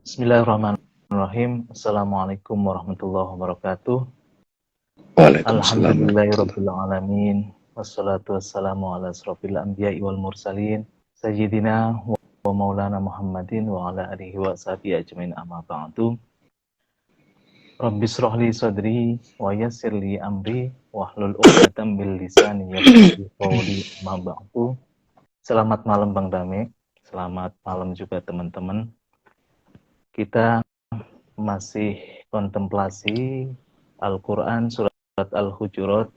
Bismillahirrahmanirrahim. Assalamualaikum warahmatullahi wabarakatuh. Waalaikumsalam warahmatullahi. Alhamdulillahirabbil alamin. Wassalatu wassalamu ala asrofil anbiya'i wal mursalin. Sayyidina wa maulana Muhammadin wa ala alihi wa sahbihi ajmain amma ba'du. Rabbi shrahli sadri wa yassirli amri wahlul 'uqdatam min lisani yafqahu qawli amma ba'du. Selamat malam Bang Dame. Selamat malam juga teman-teman. Kita masih kontemplasi Al-Quran surat Al-Hujurat.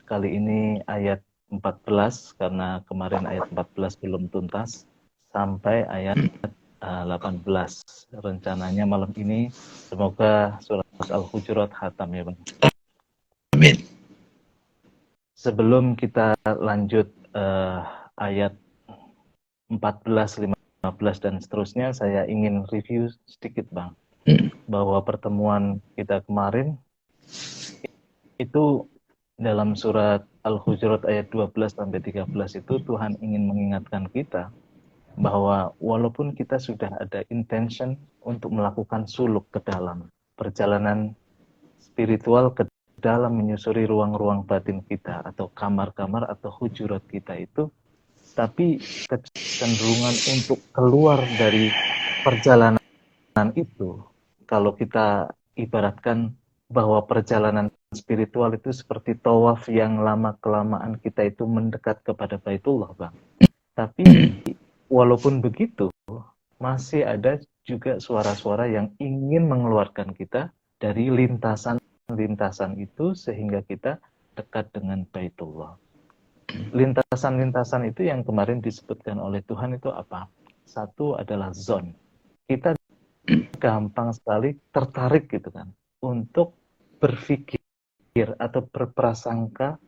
Kali ini ayat 14, karena kemarin ayat 14 belum tuntas, sampai ayat 18. Rencananya malam ini semoga surat Al-Hujurat khatam ya Bang. Amin. Sebelum kita lanjut ayat 14, 15 dan seterusnya, saya ingin review sedikit Bang, bahwa pertemuan kita kemarin itu dalam surat Al-Hujurat ayat 12-13 itu Tuhan ingin mengingatkan kita bahwa walaupun kita sudah ada intention untuk melakukan suluk ke dalam perjalanan spiritual, ke dalam menyusuri ruang-ruang batin kita atau kamar-kamar atau hujurat kita itu, tapi kecenderungan untuk keluar dari perjalanan itu, kalau kita ibaratkan bahwa perjalanan spiritual itu seperti tawaf yang lama-kelamaan kita itu mendekat kepada Baitullah Bang. Tapi walaupun begitu, masih ada juga suara-suara yang ingin mengeluarkan kita dari lintasan-lintasan itu sehingga kita dekat dengan Baitullah. Lintasan-lintasan itu yang kemarin disebutkan oleh Tuhan itu apa? Satu adalah zon. Kita gampang sekali tertarik gitu kan untuk berpikir atau berprasangka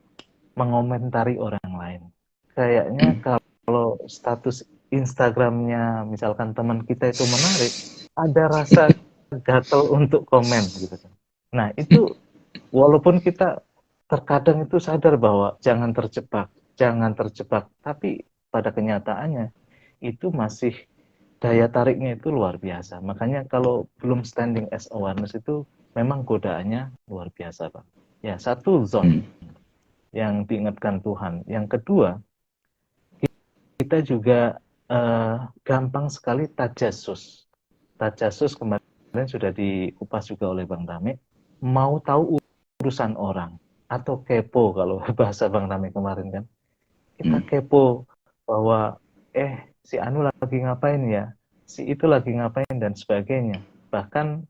mengomentari orang lain. Kayaknya kalau status Instagramnya misalkan teman kita itu menarik, ada rasa gatel untuk komen gitu kan. Nah itu walaupun kita terkadang itu sadar bahwa jangan terjebak, tapi pada kenyataannya itu masih daya tariknya itu luar biasa. Makanya kalau belum standing as awareness itu memang godaannya luar biasa Pak. Ya, satu zone yang diingatkan Tuhan. Yang kedua, kita juga gampang sekali tajasus. Tajasus kemarin sudah dikupas juga oleh Bang Rame. Mau tahu urusan orang atau kepo kalau bahasa Bang Rame kemarin kan. Kita kepo bahwa si Anu lagi ngapain ya, si itu lagi ngapain dan sebagainya. Bahkan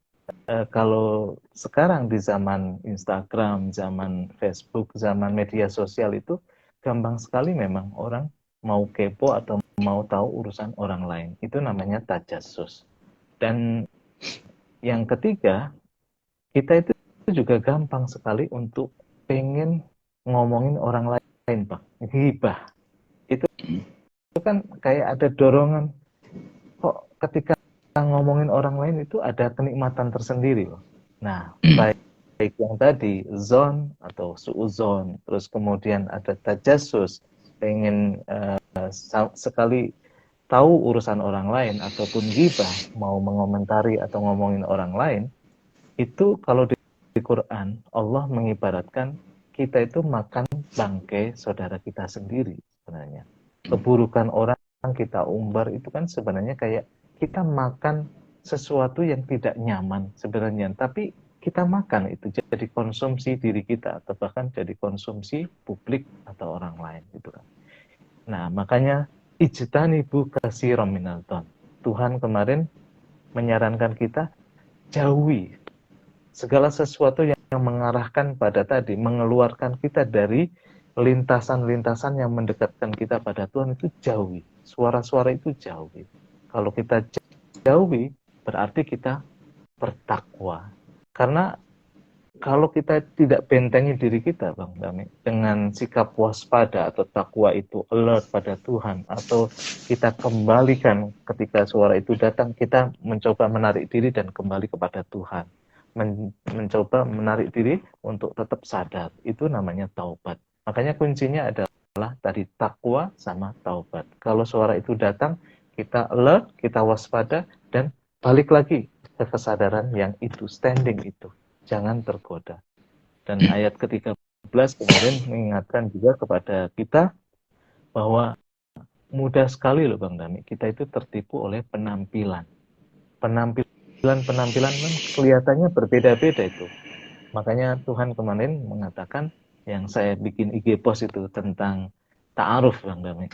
kalau sekarang di zaman Instagram, zaman Facebook, zaman media sosial itu gampang sekali memang orang mau kepo atau mau tahu urusan orang lain. Itu namanya tajassus. Dan yang ketiga, kita itu juga gampang sekali untuk pengen ngomongin orang lain, Pak. Ghibah. Itu kan kayak ada dorongan, kok ketika ngomongin orang lain itu ada kenikmatan tersendiri. Nah, baik yang tadi, zon atau suuzon, terus kemudian ada tajasus, pengen sekali tahu urusan orang lain, ataupun ghibah, mau mengomentari atau ngomongin orang lain, itu kalau di Quran, Allah mengibaratkan kita itu makan bangkai saudara kita sendiri sebenarnya. Keburukan orang kita umbar itu kan sebenarnya kayak kita makan sesuatu yang tidak nyaman sebenarnya, tapi kita makan itu jadi konsumsi diri kita atau bahkan jadi konsumsi publik atau orang lain gitu kan. Nah, makanya ijtanibu katsiran minal dzon. Tuhan kemarin menyarankan kita jauhi segala sesuatu yang mengarahkan pada tadi, mengeluarkan kita dari lintasan-lintasan yang mendekatkan kita pada Tuhan, itu jauhi. Suara-suara itu jauhi. Kalau kita jauhi, berarti kita bertakwa. Karena kalau kita tidak bentengi diri kita, Bang Dami, dengan sikap waspada atau takwa itu, alert pada Tuhan, atau kita kembalikan ketika suara itu datang, kita mencoba menarik diri dan kembali kepada Tuhan. Mencoba menarik diri untuk tetap sadar. Itu namanya taubat. Makanya kuncinya adalah tadi takwa sama taubat. Kalau suara itu datang, kita alert, kita waspada, dan balik lagi ke kesadaran yang itu, standing itu. Jangan tergoda. Dan ayat ke-13 kemarin mengingatkan juga kepada kita bahwa mudah sekali loh Bang Dami, kita itu tertipu oleh penampilan. Penampilan kan kelihatannya berbeda-beda itu. Makanya Tuhan kemarin mengatakan yang saya bikin IG post itu tentang ta'aruf Bang Dami.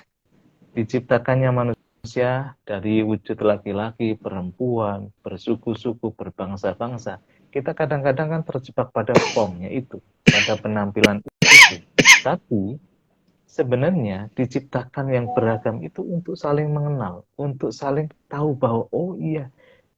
Diciptakannya manusia dari wujud laki-laki, perempuan, bersuku-suku, berbangsa-bangsa. Kita kadang-kadang kan terjebak pada formnya itu, pada penampilan itu. Tapi sebenarnya diciptakan yang beragam itu untuk saling mengenal, untuk saling tahu bahwa oh iya,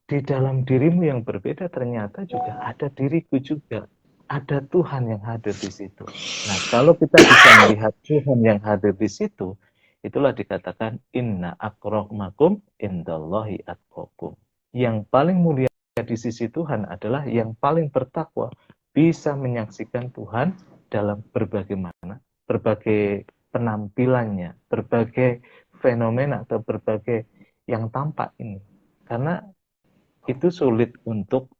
di dalam dirimu yang berbeda ternyata juga ada diriku juga. Ada Tuhan yang hadir di situ. Nah, kalau kita bisa melihat Tuhan yang hadir di situ, itulah dikatakan inna akramakum indallahi atqakum. Yang paling mulia di sisi Tuhan adalah yang paling bertakwa, bisa menyaksikan Tuhan dalam berbagai penampilannya, berbagai fenomena atau berbagai yang tampak ini. Karena itu sulit untuk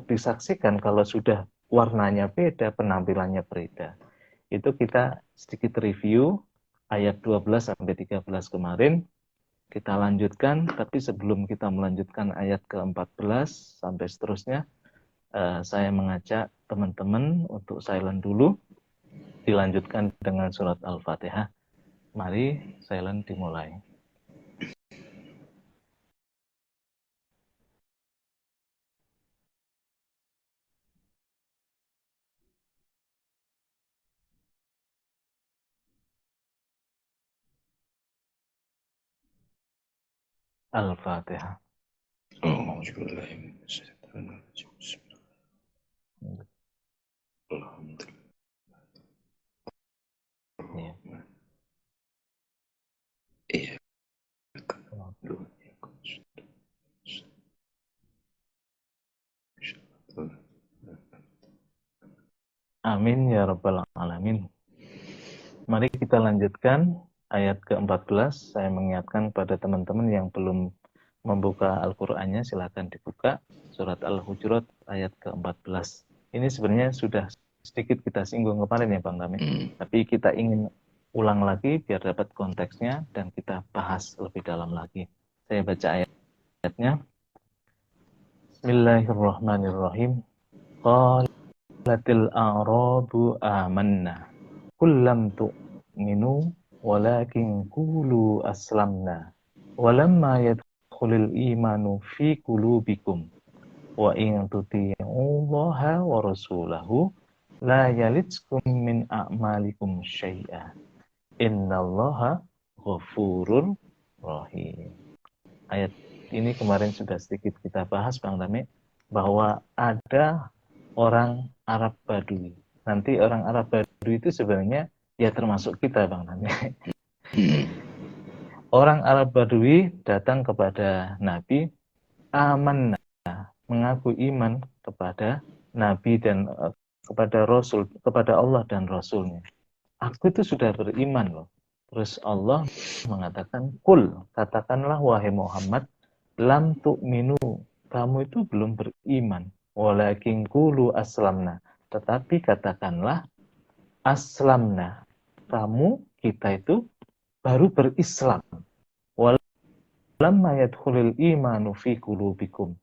disaksikan kalau sudah warnanya beda, penampilannya beda. Itu kita sedikit review ayat 12 sampai 13 kemarin. Kita lanjutkan, tapi sebelum kita melanjutkan ayat ke-14 sampai seterusnya, saya mengajak teman-teman untuk silent dulu, dilanjutkan dengan surat Al-Fatihah. Mari silent dimulai. Al-Fatihah. Ya. Iya. Amin ya rabbal alamin. Mari kita lanjutkan ayat ke-14. Saya mengingatkan pada teman-teman yang belum membuka Al-Qur'annya, silakan dibuka surat Al-Hujurat ayat ke-14. Ini sebenarnya sudah sedikit kita singgung kemarin ya Bang Dami. Tapi kita ingin ulang lagi biar dapat konteksnya dan kita bahas lebih dalam lagi. Saya baca ayatnya. Bismillahirrahmanirrahim. Qalatil a'rabu amanna. Kullam tu'minu walakin qulu aslamna. Walamma yadkhulul imanu fi qulubikum. Wa in tuti'ullaha wa rasulahu la yalitskum min a'malikum syai'a. Innallaha ghafurur rahim. Ayat ini kemarin sudah sedikit kita bahas Bang Dami, bahwa ada orang Arab Badui. Nanti orang Arab Badui itu sebenarnya ya termasuk kita Bang Dami. Orang Arab Badui datang kepada Nabi, amanna, mengaku iman kepada Nabi dan kepada Rasul, kepada Allah dan Rasulnya. Aku itu sudah beriman loh. Terus Allah mengatakan, kul, katakanlah wahai Muhammad, lam tu'minu, kamu itu belum beriman. Walakin qulu aslamna, tetapi katakanlah aslamna, kamu, kita itu baru berislam. Walamma yadkhulul imanu fi qulubikum,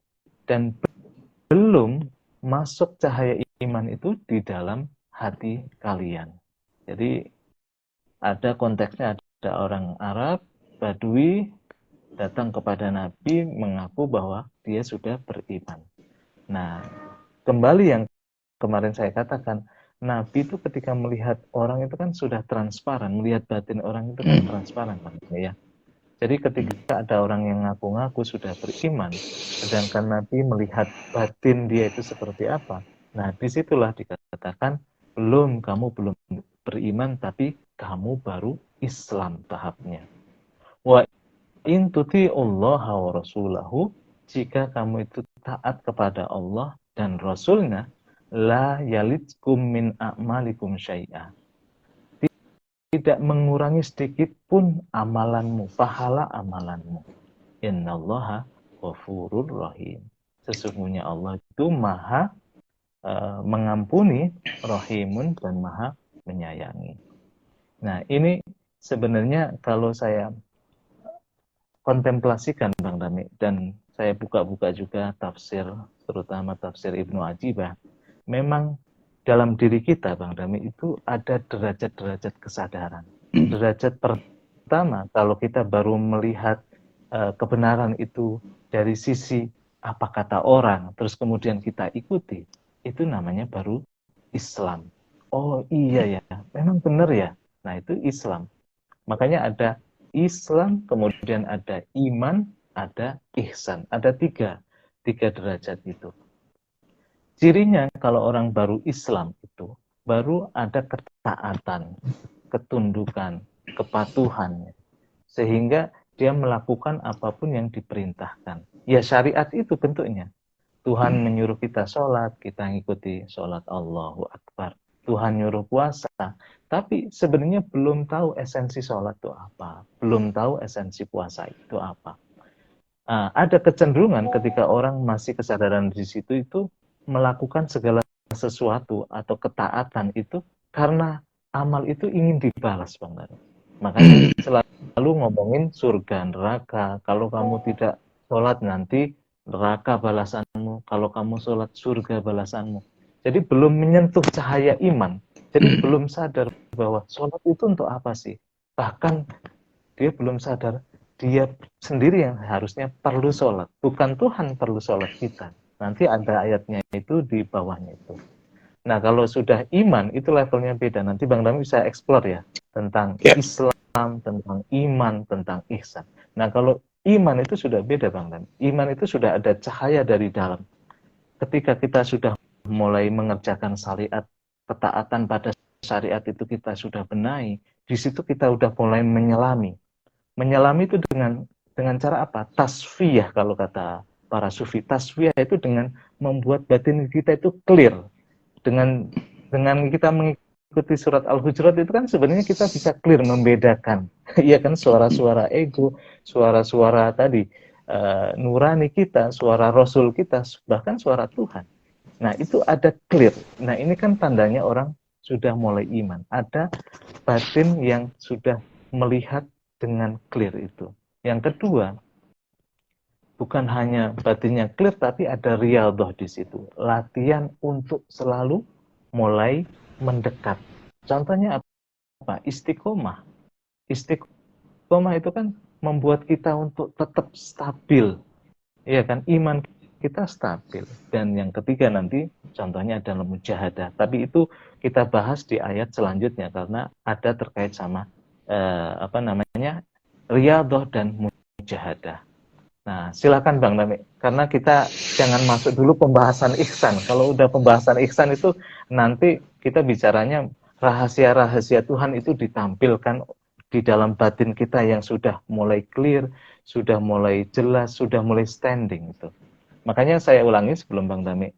dan belum masuk cahaya iman itu di dalam hati kalian. Jadi ada konteksnya, ada orang Arab Badui datang kepada Nabi mengaku bahwa dia sudah beriman. Nah, kembali yang kemarin saya katakan, Nabi itu ketika melihat orang itu kan sudah transparan, melihat batin orang itu kan transparan, ya. Jadi ketika ada orang yang ngaku-ngaku sudah beriman, sedangkan Nabi melihat batin dia itu seperti apa, nah disitulah dikatakan, kamu belum beriman, tapi kamu baru Islam tahapnya. Wa in tuti'ullaha wa rasulahu, jika kamu itu taat kepada Allah dan Rasulnya, la yalitskum min a'malikum syai'a, tidak mengurangi sedikit pun amalanmu, pahala amalanmu. Innallaha Ghafurur Rahim. Sesungguhnya Allah itu maha mengampuni, Rahimun, dan maha menyayangi. Nah, ini sebenarnya kalau saya kontemplasikan Bang Dami, dan saya buka-buka juga tafsir, terutama tafsir Ibnu Ajibah, memang dalam diri kita Bang Dami itu ada derajat-derajat kesadaran. Derajat pertama, kalau kita baru melihat kebenaran itu dari sisi apa kata orang, terus kemudian kita ikuti, itu namanya baru Islam. Oh iya ya, memang benar ya. Nah itu Islam. Makanya ada Islam, kemudian ada iman, ada ihsan. Ada tiga derajat itu. Cirinya kalau orang baru Islam itu, baru ada ketaatan, ketundukan, kepatuhan. Sehingga dia melakukan apapun yang diperintahkan. Ya syariat itu bentuknya. Tuhan menyuruh kita sholat, kita ngikuti sholat Allahu Akbar. Tuhan nyuruh puasa, tapi sebenarnya belum tahu esensi sholat itu apa. Belum tahu esensi puasa itu apa. Nah, ada kecenderungan ketika orang masih kesadaran di situ itu melakukan segala sesuatu atau ketaatan itu karena amal itu ingin dibalas, Bang Nari. Makanya selalu ngomongin surga, neraka. Kalau kamu tidak sholat nanti neraka balasanmu. Kalau kamu sholat surga balasanmu. Jadi belum menyentuh cahaya iman. Jadi belum sadar bahwa sholat itu untuk apa sih? Bahkan dia belum sadar dia sendiri yang harusnya perlu sholat. Bukan Tuhan perlu sholat kita. Nanti ada ayatnya itu di bawahnya itu. Nah kalau sudah iman itu levelnya beda. Nanti Bang Dami bisa explore ya tentang Islam, tentang iman, tentang ihsan. Nah kalau iman itu sudah beda Bang Dami. Iman itu sudah ada cahaya dari dalam. Ketika kita sudah mulai mengerjakan syariat, ketaatan pada syariat itu kita sudah benahi. Di situ kita sudah mulai menyelami. Menyelami itu dengan cara apa? Tasfiyah kalau kata para sufi. Tasfiyah itu dengan membuat batin kita itu clear. Dengan kita mengikuti surat Al-Hujurat itu kan sebenarnya kita bisa clear membedakan. Iya kan suara-suara ego, suara-suara tadi nurani kita, suara Rasul kita, bahkan suara Tuhan. Nah itu ada clear. Nah ini kan tandanya orang sudah mulai iman. Ada batin yang sudah melihat dengan clear itu. Yang kedua, bukan hanya batinnya clear, tapi ada riyadhah di situ. Latihan untuk selalu mulai mendekat. Contohnya apa? Istiqomah. Istiqomah itu kan membuat kita untuk tetap stabil. Iya kan? Iman kita stabil. Dan yang ketiga nanti contohnya adalah mujahadah. Tapi itu kita bahas di ayat selanjutnya karena ada terkait sama riyadhah dan mujahadah. Nah, silakan Bang Nami, karena kita jangan masuk dulu pembahasan ihsan. Kalau udah pembahasan ihsan itu nanti kita bicaranya rahasia-rahasia Tuhan itu ditampilkan di dalam batin kita yang sudah mulai clear, sudah mulai jelas, sudah mulai standing itu. Makanya saya ulangi sebelum Bang Nami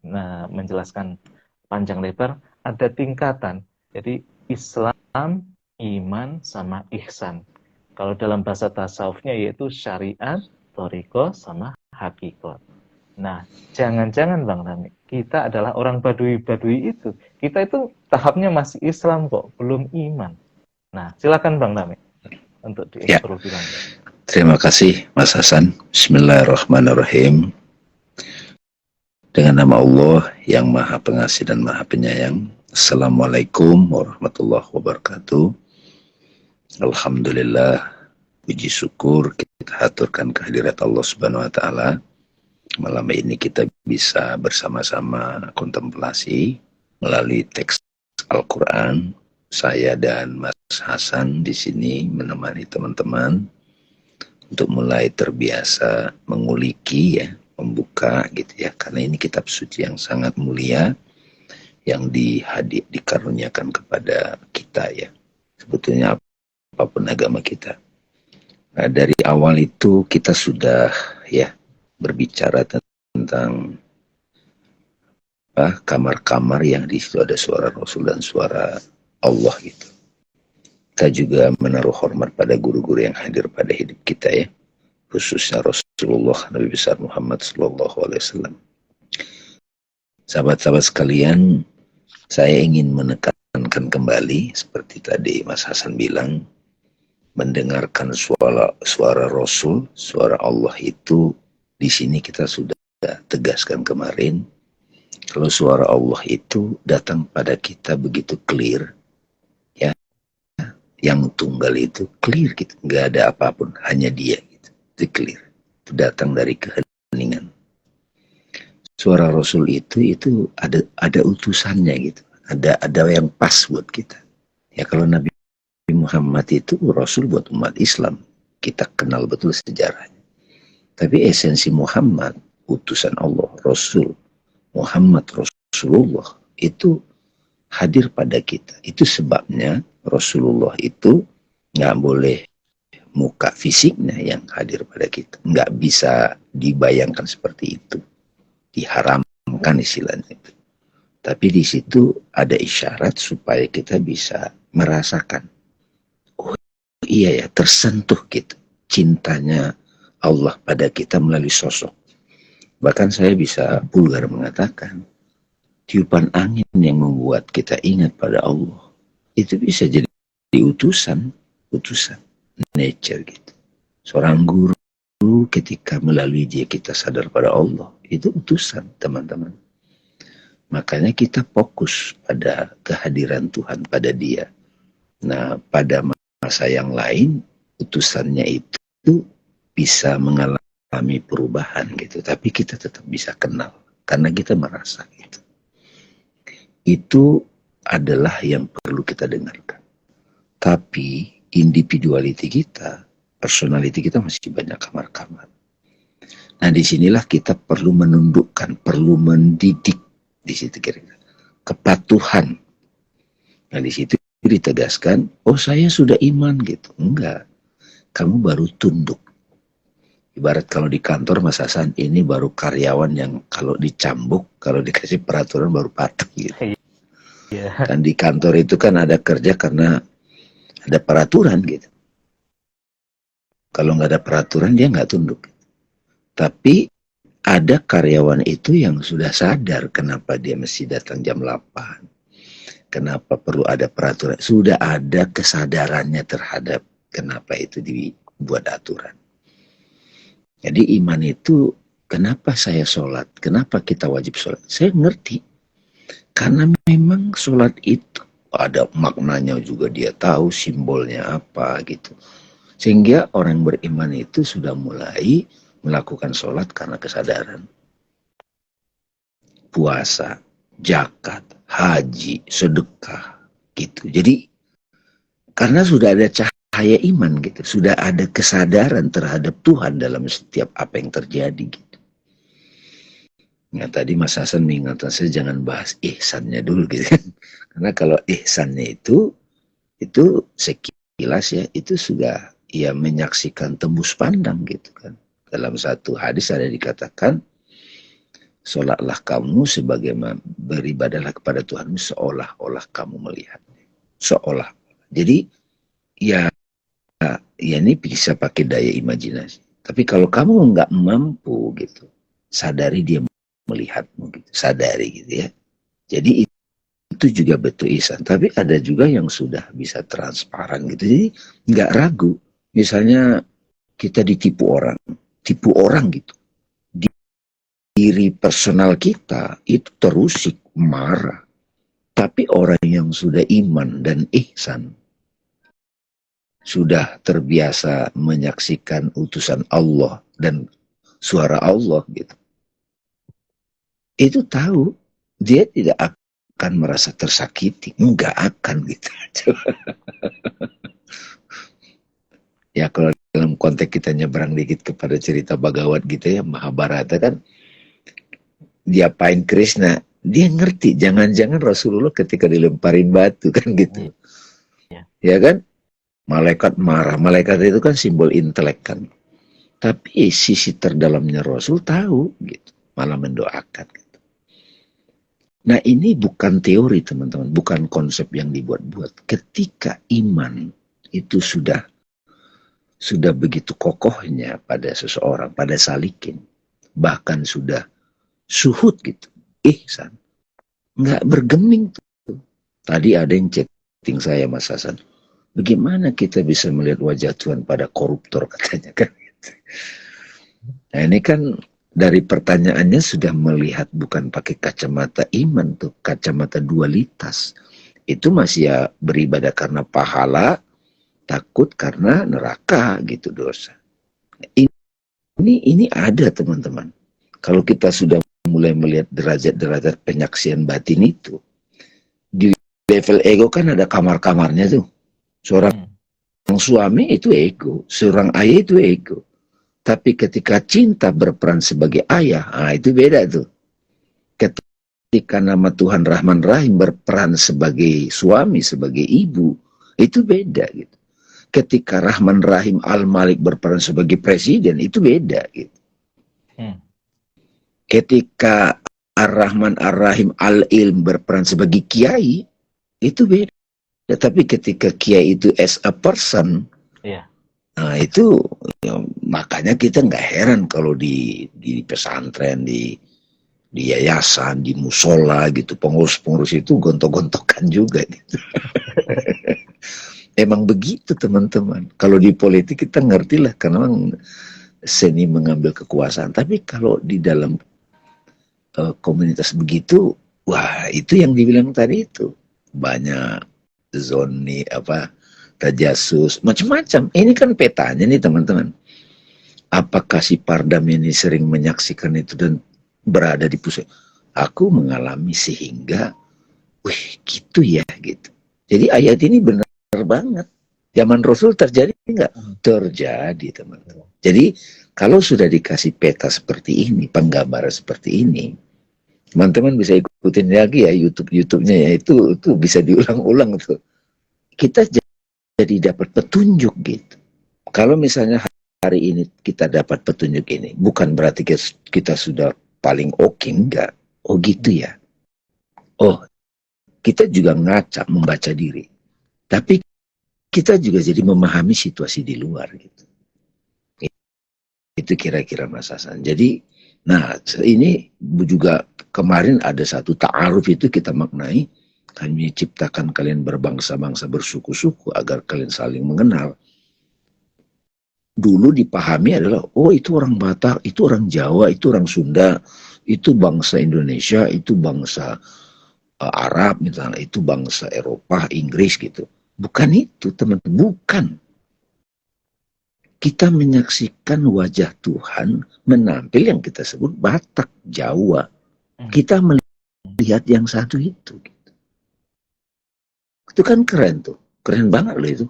menjelaskan panjang lebar, ada tingkatan. Jadi Islam, iman, sama ihsan. Kalau dalam bahasa tasawufnya yaitu syariat, thariqah, sama hakikat. Nah, jangan-jangan Bang Rami, kita adalah orang badui-badui itu. Kita itu tahapnya masih Islam kok, belum iman. Nah, silakan Bang Rami untuk diinstruksi. Ya. Terima kasih Mas Hasan. Bismillahirrahmanirrahim. Dengan nama Allah yang Maha Pengasih dan Maha Penyayang. Assalamualaikum warahmatullahi wabarakatuh. Alhamdulillah, puji syukur kita haturkan kehadirat Allah Subhanahu wa taala. Malam ini kita bisa bersama-sama kontemplasi melalui teks Al-Qur'an. Saya dan Mas Hasan di sini menemani teman-teman untuk mulai terbiasa menguliki ya, membuka gitu ya. Karena ini kitab suci yang sangat mulia yang dikaruniakan kepada kita ya. Sebetulnya apapun agama kita. Nah, dari awal itu kita sudah ya berbicara tentang kamar-kamar yang di situ ada suara Rasul dan suara Allah gitu. Kita juga menaruh hormat pada guru-guru yang hadir pada hidup kita ya. khususnya Rasulullah Nabi besar Muhammad SAW. Sahabat-sahabat sekalian, saya ingin menekankan kembali seperti tadi Mas Hasan bilang, mendengarkan suara Rasul, suara Allah itu di sini kita sudah tegaskan kemarin. Kalau suara Allah itu datang pada kita begitu clear, ya, yang tunggal itu clear gitu, nggak ada apapun, hanya Dia gitu, itu clear, itu datang dari keheningan. Suara Rasul itu ada utusannya gitu, ada yang pas buat kita. Ya kalau Nabi Muhammad itu Rasul buat umat Islam, kita kenal betul sejarahnya. Tapi esensi Muhammad, utusan Allah, Rasul, Muhammad Rasulullah itu hadir pada kita. Itu sebabnya Rasulullah itu nggak boleh muka fisiknya yang hadir pada kita. Nggak bisa dibayangkan seperti itu. Diharamkan istilahnya itu. Tapi di situ ada isyarat supaya kita bisa merasakan. Oh iya ya, tersentuh gitu. Cintanya Allah pada kita melalui sosok. Bahkan saya bisa vulgar mengatakan, tiupan angin yang membuat kita ingat pada Allah, itu bisa jadi utusan nature gitu. Seorang guru ketika melalui dia kita sadar pada Allah, itu utusan teman-teman. Makanya kita fokus pada kehadiran Tuhan pada Dia. Nah, pada masa yang lain, utusannya itu bisa mengalami perubahan gitu, tapi kita tetap bisa kenal karena kita merasa gitu. Itu adalah yang perlu kita dengarkan. Tapi individuality kita, personality kita masih banyak kamar-kamar. Nah, disinilah kita perlu menundukkan, perlu mendidik di situ kira-kira kepatuhan. Nah, di situ ditegaskan, oh saya sudah iman gitu. Enggak, kamu baru tunduk. Ibarat kalau di kantor Mas Hasan, ini baru karyawan yang kalau dicambuk, kalau dikasih peraturan baru patuh gitu. Dan di kantor itu kan ada kerja karena ada peraturan gitu. Kalau nggak ada peraturan dia nggak tunduk. Tapi ada karyawan itu yang sudah sadar kenapa dia mesti datang jam 8. Kenapa perlu ada peraturan. Sudah ada kesadarannya terhadap kenapa itu dibuat aturan. Jadi iman itu, kenapa saya sholat? Kenapa kita wajib sholat? Saya ngerti. Karena memang sholat itu ada maknanya juga, dia tahu simbolnya apa gitu. Sehingga orang beriman itu sudah mulai melakukan sholat karena kesadaran. Puasa, zakat, haji, sedekah gitu. Jadi karena sudah ada cahaya iman gitu, sudah ada kesadaran terhadap Tuhan dalam setiap apa yang terjadi gitu. Nah, tadi Mas Hasan mengingatkan saya jangan bahas ihsannya dulu gitu kan. Karena kalau ihsannya itu sekilas ya, itu sudah ya menyaksikan tembus pandang gitu kan. Dalam satu hadis ada dikatakan, sholatlah kamu sebagaimana beribadahlah kepada Tuhanmu seolah-olah kamu melihatnya. Seolah. Jadi ya ini bisa pakai daya imajinasi. Tapi kalau kamu nggak mampu gitu, sadari dia melihatmu gitu, sadari gitu ya. Jadi itu juga betul ihsan. Tapi ada juga yang sudah bisa transparan gitu. Jadi nggak ragu. Misalnya kita ditipu orang gitu. Diri personal kita itu terusik, marah. Tapi orang yang sudah iman dan ihsan, sudah terbiasa menyaksikan utusan Allah dan suara Allah gitu, itu tahu dia tidak akan merasa tersakiti, enggak akan gitu. Ya kalau dalam konteks kita nyebrang dikit kepada cerita Bhagavad gitu ya, Mahabharata kan, diapain Krishna, dia ngerti jangan-jangan Rasulullah ketika dilemparin batu kan gitu. Ya kan? Malaikat marah. Malaikat itu kan simbol intelek kan. Tapi sisi terdalamnya Rasul tahu gitu. Malah mendoakan gitu. Nah ini bukan teori teman-teman. Bukan konsep yang dibuat-buat. Ketika iman itu sudah sudah begitu kokohnya pada seseorang, pada salikin, bahkan sudah suhud gitu, ihsan, nggak bergeming tuh. Tadi ada yang chatting saya, Mas Hasan, bagaimana kita bisa melihat wajah Tuhan pada koruptor, katanya kan. Nah ini kan dari pertanyaannya sudah melihat bukan pakai kacamata iman tuh, kacamata dualitas. Itu masih ya beribadah karena pahala, takut karena neraka gitu dosa. Ini ada teman-teman. Kalau kita sudah mulai melihat derajat-derajat penyaksian batin itu, di level ego kan ada kamar-kamarnya tuh. Seorang suami itu ego, seorang ayah itu ego. Tapi ketika cinta berperan sebagai ayah, itu beda tuh. Ketika nama Tuhan Rahman Rahim berperan sebagai suami, sebagai ibu, itu beda gitu. Ketika Rahman Rahim Al-Malik berperan sebagai presiden, itu beda gitu. Ketika Ar-Rahman Ar-Rahim Al-Ilm berperan sebagai kiai, itu beda. Tapi ketika kiai itu as a person, nah itu ya, makanya kita nggak heran kalau di pesantren, di yayasan, di musola gitu, pengurus-pengurus itu gontok-gontokan juga gitu. Emang begitu teman-teman. Kalau di politik kita ngerti lah, karena memang seni mengambil kekuasaan. Tapi kalau di dalam komunitas begitu, wah itu yang dibilang tadi itu. Banyak zoni, tajasus, macam-macam. Ini kan petanya nih teman-teman. Apakah si Pardam ini sering menyaksikan itu dan berada di pusat? Aku mengalami sehingga, wih gitu ya gitu. Jadi ayat ini benar banget. Zaman Rasul terjadi nggak? Terjadi teman-teman. Jadi kalau sudah dikasih peta seperti ini, penggambaran seperti ini, teman-teman bisa ikutin lagi ya YouTube-nya ya, itu bisa diulang-ulang tuh. Kita jadi dapat petunjuk gitu. Kalau misalnya hari ini kita dapat petunjuk ini, bukan berarti kita sudah paling oke, enggak. Oh gitu ya. Oh, kita juga ngaca membaca diri. Tapi kita juga jadi memahami situasi di luar gitu. Itu kira-kira Mas Hasan. Jadi, nah ini juga kemarin ada satu ta'aruf itu kita maknai, kami ciptakan kalian berbangsa-bangsa, bersuku-suku agar kalian saling mengenal. Dulu dipahami adalah, oh itu orang Batak, itu orang Jawa, itu orang Sunda, itu bangsa Indonesia, itu bangsa Arab misalnya, itu bangsa Eropa, Inggris gitu. Bukan itu teman-teman, bukan. Kita menyaksikan wajah Tuhan menampil yang kita sebut Batak, Jawa. Kita melihat yang satu itu. Gitu. Itu kan keren tuh, keren banget loh itu.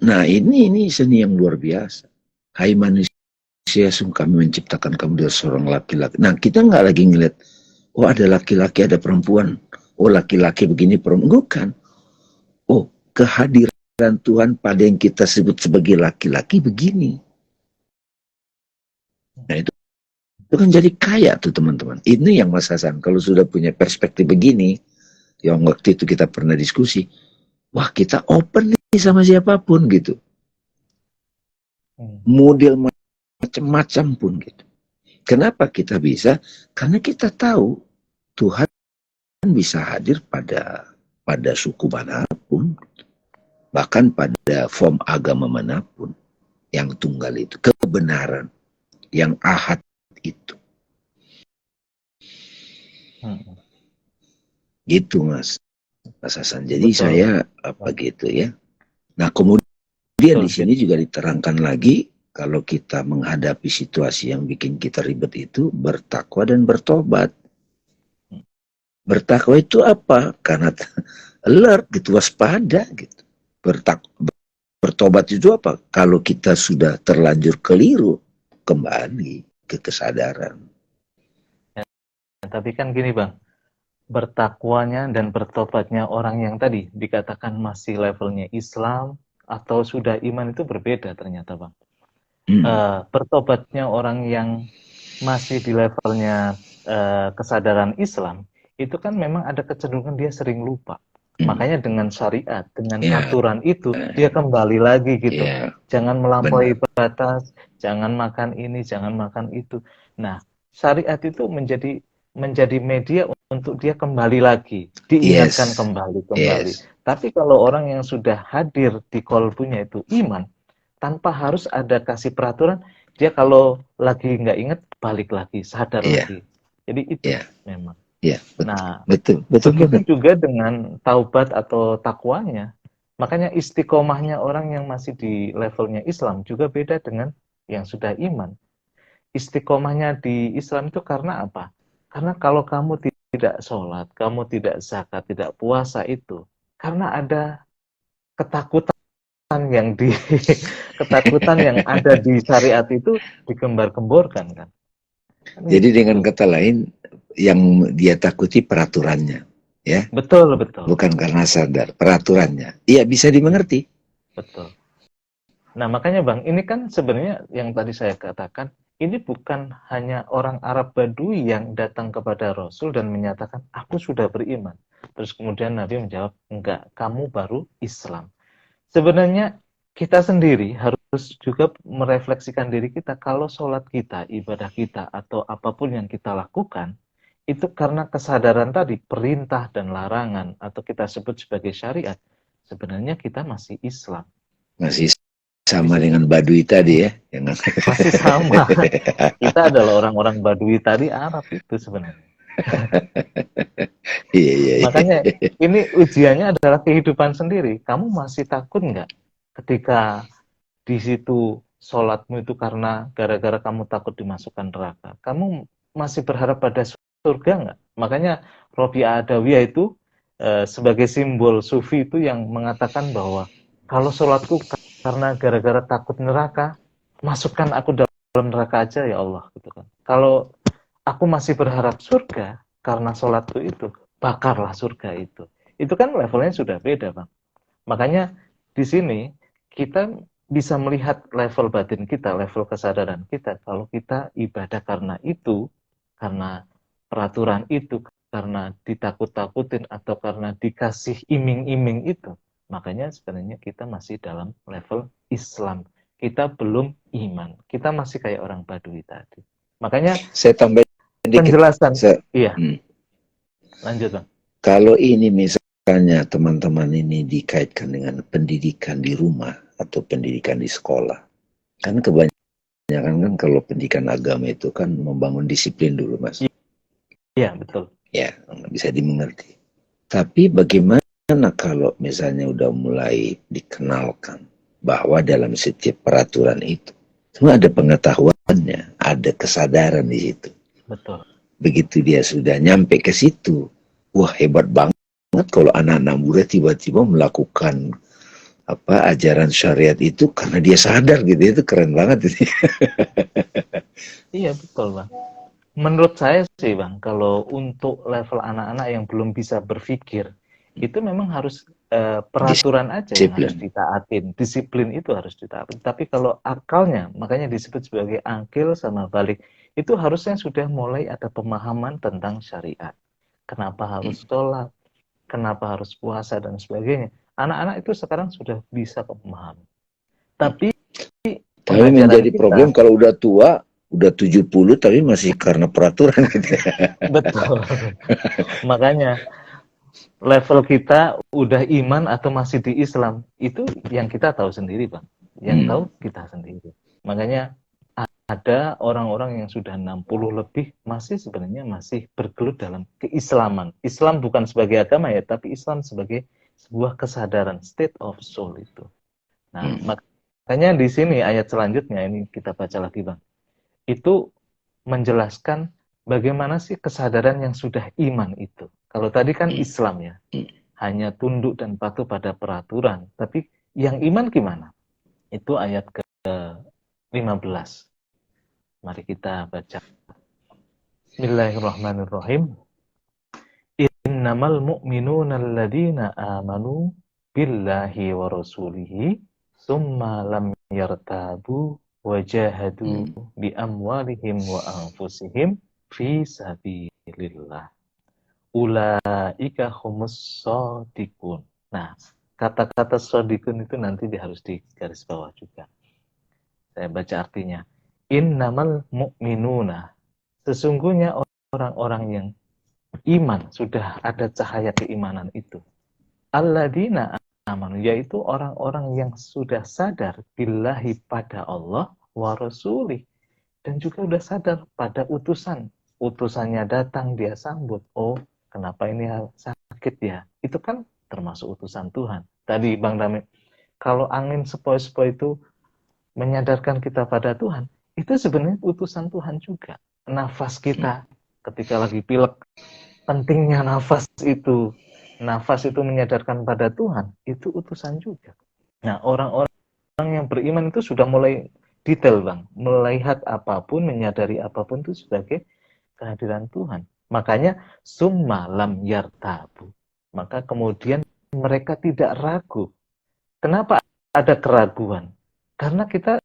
Nah ini seni yang luar biasa. Hai manusia, sungguh kami menciptakan kamu dari seorang laki-laki. Nah kita nggak lagi ngeliat, oh ada laki-laki, ada perempuan. Oh laki-laki begini, perempuan. Bukan. Oh kehadiran Tuhan pada yang kita sebut sebagai laki-laki begini. Nah itu kan jadi kaya tuh teman-teman. Ini yang Mas Hasan, kalau sudah punya perspektif begini, yang waktu itu kita pernah diskusi, wah kita open nih sama siapapun gitu. Model macam-macam pun gitu. Kenapa kita bisa? Karena kita tahu Tuhan bisa hadir pada suku manapun, bahkan pada form agama manapun, yang tunggal itu, kebenaran, yang ahad itu. Gitu Mas Hasan. Jadi betul. Saya gitu ya. Nah kemudian betul. Di sini juga diterangkan lagi, kalau kita menghadapi situasi yang bikin kita ribet itu, bertakwa dan bertobat. Bertakwa itu apa? Karena alert gitu, waspada gitu. Bertobat itu apa? Kalau kita sudah terlanjur keliru, kembali ke kesadaran. Ya, tapi kan gini Bang, bertakwanya dan bertobatnya orang yang tadi dikatakan masih levelnya Islam atau sudah iman itu berbeda ternyata Bang. Bertobatnya orang yang masih di levelnya kesadaran Islam, itu kan memang ada kecenderungan dia sering lupa. Makanya dengan syariat, dengan Ya, aturan itu, dia kembali lagi gitu. ya, Jangan melampaui benar. batas, jangan makan ini, jangan makan itu. Nah, syariat itu menjadi media untuk dia kembali lagi, diingatkan Yes, kembali. yes. Tapi kalau orang yang sudah hadir di kolbunya itu iman, tanpa harus ada kasih peraturan, dia kalau lagi nggak ingat, balik lagi, sadar Iya, lagi. Jadi itu iya, memang. iya, betul, Nah, betul, betul begitu banget. juga dengan taubat atau takwanya. Makanya istiqomahnya orang yang masih di levelnya Islam juga beda dengan yang sudah iman. Istiqomahnya di Islam itu karena apa? Karena kalau kamu tidak sholat, kamu tidak zakat, tidak puasa itu, karena ada ketakutan yang di ketakutan yang ada di syariat itu digembar-gemborkan kan. Kan Jadi dengan gitu. kata lain, yang dia takuti peraturannya, ya, Betul, betul. bukan karena sadar peraturannya. Iya, bisa Iya, dimengerti. betul. Nah, makanya Bang, ini kan sebenarnya yang tadi saya katakan, ini bukan hanya orang Arab Badui yang datang kepada Rasul dan menyatakan, aku sudah beriman. Terus kemudian Nabi menjawab, enggak, kamu baru Islam. Sebenarnya kita sendiri harus juga merefleksikan diri kita, kalau sholat kita, ibadah kita, atau apapun yang kita lakukan, itu karena kesadaran tadi, perintah dan larangan, atau kita sebut sebagai syariat, sebenarnya kita masih Islam. Masih Di sama situ dengan Baduy tadi ya. Yang... masih sama. Kita adalah orang-orang Badui tadi Arab itu sebenarnya. Iya, iya, Makanya iya. ini ujiannya adalah kehidupan sendiri. Kamu masih takut nggak ketika di situ sholatmu itu karena gara-gara kamu takut dimasukkan neraka? Kamu masih berharap pada surga nggak? Makanya Robi'ah Adawiyah itu sebagai simbol sufi itu yang mengatakan bahwa kalau sholatku karena gara-gara takut neraka, masukkan aku dalam neraka aja ya Allah gitu kan. Kalau aku masih berharap surga karena sholatku itu, bakarlah surga itu. Itu kan levelnya sudah beda, Bang. Makanya di sini kita bisa melihat level batin kita, level kesadaran kita. Kalau kita ibadah karena itu, karena peraturan itu, karena ditakut-takutin atau karena dikasih iming-iming itu, makanya sebenarnya kita masih dalam level Islam. Kita belum iman. Kita masih kayak orang Badui tadi. Makanya Saya tambahin dikit. penjelasan, Saya, iya, hmm. lanjut Bang. Kalau ini misalnya teman-teman ini dikaitkan dengan pendidikan di rumah atau pendidikan di sekolah, kan kebanyakan kan kalau pendidikan agama itu kan membangun disiplin dulu, Mas. Iya, betul. Ya, bisa dimengerti. Tapi bagaimana kalau misalnya udah mulai dikenalkan bahwa dalam setiap peraturan itu semua ada pengetahuannya, ada kesadaran di situ. Betul. Begitu dia sudah nyampe ke situ, wah hebat banget kalau anak-anak muda tiba-tiba melakukan apa ajaran syariat itu karena dia sadar gitu, itu keren banget ini. Iya, betul, Bang. Menurut saya sih, Bang, kalau untuk level anak-anak yang belum bisa berpikir, itu memang harus peraturan aja yang harus Disiplin. ditaatin. Disiplin itu harus ditaatin. Tapi kalau akalnya, makanya disebut sebagai akil sama balik, itu harusnya sudah mulai ada pemahaman tentang syariat. Kenapa harus sholat, kenapa harus puasa, dan sebagainya. Anak-anak itu sekarang sudah bisa memahami. Tapi Tapi pengajaran menjadi problem kita, kalau udah tua, udah 70 tapi masih karena peraturan gitu. betul. Makanya level kita udah iman atau masih di Islam, itu yang kita tahu sendiri, Bang. Yang tahu kita sendiri. Makanya ada orang-orang yang sudah 60 lebih masih sebenarnya masih bergelut dalam keislaman. Islam bukan sebagai agama ya, tapi Islam sebagai sebuah kesadaran, state of soul itu. Nah, makanya di sini ayat selanjutnya ini kita baca lagi, Bang. Itu menjelaskan bagaimana sih kesadaran yang sudah iman itu. Kalau tadi kan Islam ya, hanya tunduk dan patuh pada peraturan. Tapi yang iman gimana? Itu ayat ke-15. Mari kita baca. Bismillahirrahmanirrahim. Innamal mu'minuna alladhina amanu billahi wa rasulihi summa lam yartabu wajahadu bi amwalihim wa anfusihim fi sabilillah. Ulaika humus shodiqun. Nah, kata-kata shodiqun itu nanti harus di garis bawah juga. Saya baca artinya. Innamal mu'minuna. Sesungguhnya orang-orang yang iman, sudah ada cahaya keimanan itu. Alladzina amanu, yaitu orang-orang yang sudah sadar billahi pada Allah wa rasulih, dan juga sudah sadar pada utusan. Utusannya datang, dia sambut. Oh, kenapa ini sakit ya? Itu kan termasuk utusan Tuhan. Tadi Bang Dami, kalau angin sepoi-sepoi itu menyadarkan kita pada Tuhan, itu sebenarnya utusan Tuhan juga. Nafas kita ketika lagi pilek, pentingnya nafas itu menyadarkan pada Tuhan, itu utusan juga. Nah, orang-orang yang beriman itu sudah mulai detail, Bang, melihat apapun, menyadari apapun itu sebagai kehadiran Tuhan. Makanya summa lam yartabu. Maka kemudian mereka tidak ragu. Kenapa ada keraguan? Karena kita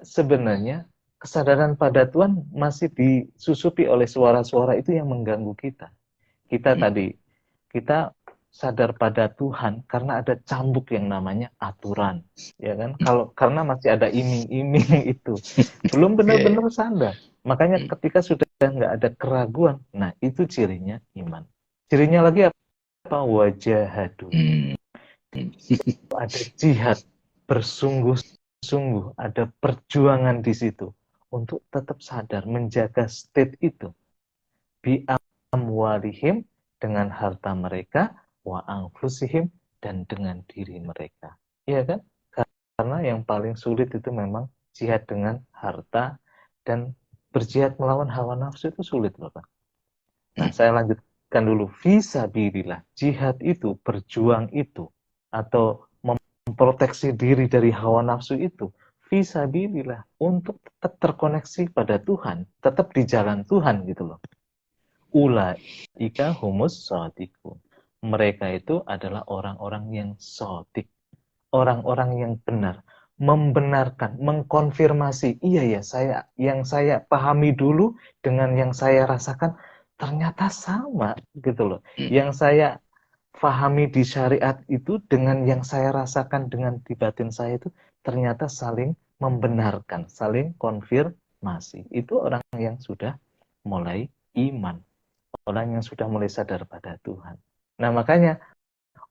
sebenarnya kesadaran pada Tuhan masih disusupi oleh suara-suara itu yang mengganggu kita. Kita sadar pada Tuhan karena ada cambuk yang namanya aturan, ya kan? Karena masih ada iming-iming itu, belum benar-benar sadar. Makanya ketika sudah nggak ada keraguan, nah itu cirinya iman. Cirinya lagi apa? Wajahadu. Ada jihad, bersungguh-sungguh, ada perjuangan di situ untuk tetap sadar menjaga state itu. Bi amwalihim, dengan harta mereka, wa anfusihim, dan dengan diri mereka. Iya kan? Karena yang paling sulit itu memang jihad dengan harta, dan berjihad melawan hawa nafsu itu sulit, Bapak. Nah, saya lanjutkan dulu. Fisabilillah, jihad itu, berjuang itu, atau memproteksi diri dari hawa nafsu itu, fisabilillah, untuk tetap terkoneksi pada Tuhan, tetap di jalan Tuhan gitu loh. Ulaika humus shodiqun. Mereka itu adalah orang-orang yang shodiq, orang-orang yang benar, membenarkan, mengkonfirmasi, iya ya, yang saya pahami dulu dengan yang saya rasakan ternyata sama gitu loh. Yang saya pahami di syariat itu dengan yang saya rasakan dengan di batin saya itu ternyata saling membenarkan, saling konfirmasi. Itu orang yang sudah mulai iman, orang yang sudah mulai sadar pada Tuhan. Nah, makanya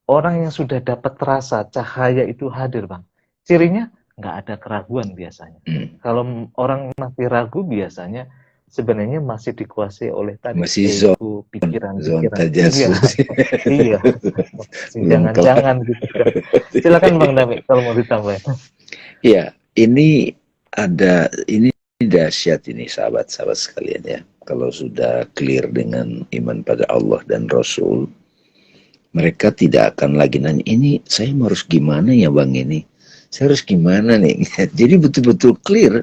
orang yang sudah dapat rasa cahaya itu hadir, Bang. Cirinya nggak ada keraguan biasanya. Kalau orang masih ragu biasanya sebenarnya masih dikuasai oleh tadi ego, pikiran-pikiran. Iya. Jangan-jangan gitu. Silakan Bang Dami kalau mau ditambah. Iya, ini dahsyat ini sahabat-sahabat sekalian ya. Kalau sudah clear dengan iman pada Allah dan Rasul, mereka tidak akan lagi nanya, ini saya harus gimana ya Bang ini? Saya harus gimana nih? Jadi betul-betul clear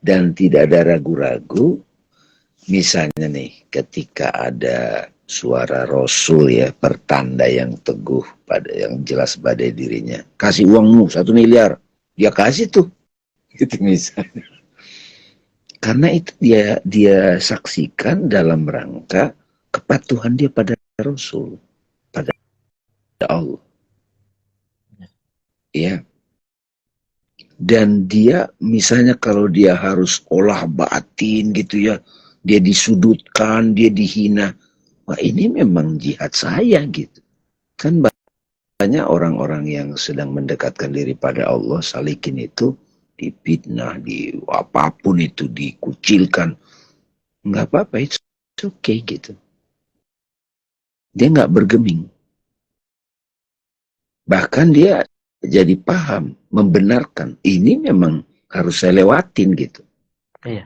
dan tidak ada ragu-ragu. Misalnya nih, ketika ada suara Rasul ya, pertanda yang teguh, pada yang jelas pada dirinya. Kasih uangmu 1 miliar, dia kasih tuh. Gitu misalnya. Karena itu dia saksikan dalam rangka kepatuhan dia pada Rasul, pada Allah. Ya. Dan dia misalnya kalau dia harus olah batin gitu ya, dia disudutkan, dia dihina. Wah, ini memang jihad saya gitu. Kan banyak orang-orang yang sedang mendekatkan diri pada Allah, salikin itu dipitnah, di apapun itu dikucilkan, nggak apa-apa, it's okay gitu. Dia nggak bergeming, bahkan dia jadi paham, membenarkan ini memang harus saya lewatin gitu. Iya.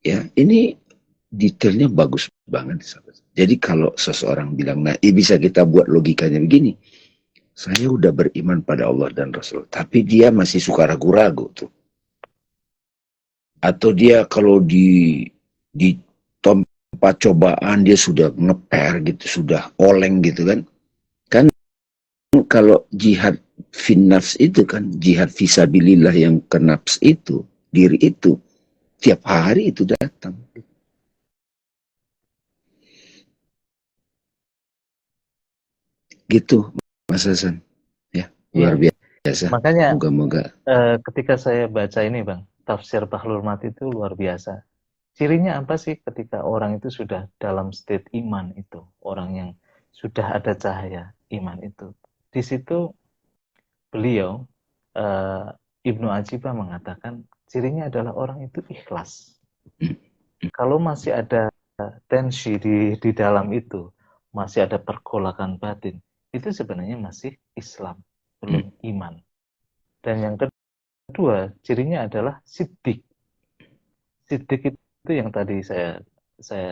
Ya, ini detailnya bagus banget. Jadi kalau seseorang bilang, nah bisa kita buat logikanya begini. Saya udah beriman pada Allah dan Rasul, tapi dia masih suka ragu-ragu tuh. Atau dia kalau di tempat cobaan dia sudah ngeper gitu, sudah oleng gitu kan. Kan kalau jihad finnafs itu kan, jihad fisabilillah yang ke nafs itu, diri itu, tiap hari itu datang. Gitu, Mas Hasan. Ya, luar Iya. biasa. Makanya Moga-moga. ketika saya baca ini Bang, tafsir Bahrul Mati itu luar biasa. Cirinya apa sih ketika orang itu sudah dalam state iman itu, orang yang sudah ada cahaya iman itu. Di situ beliau eh, Ibnu Ajibah mengatakan cirinya adalah orang itu ikhlas. Hmm. Kalau masih ada tensi di dalam itu, masih ada pergolakan batin, itu sebenarnya masih Islam, Hmm. belum iman. Dan yang kedua, cirinya adalah siddiq. Siddiq itu yang tadi saya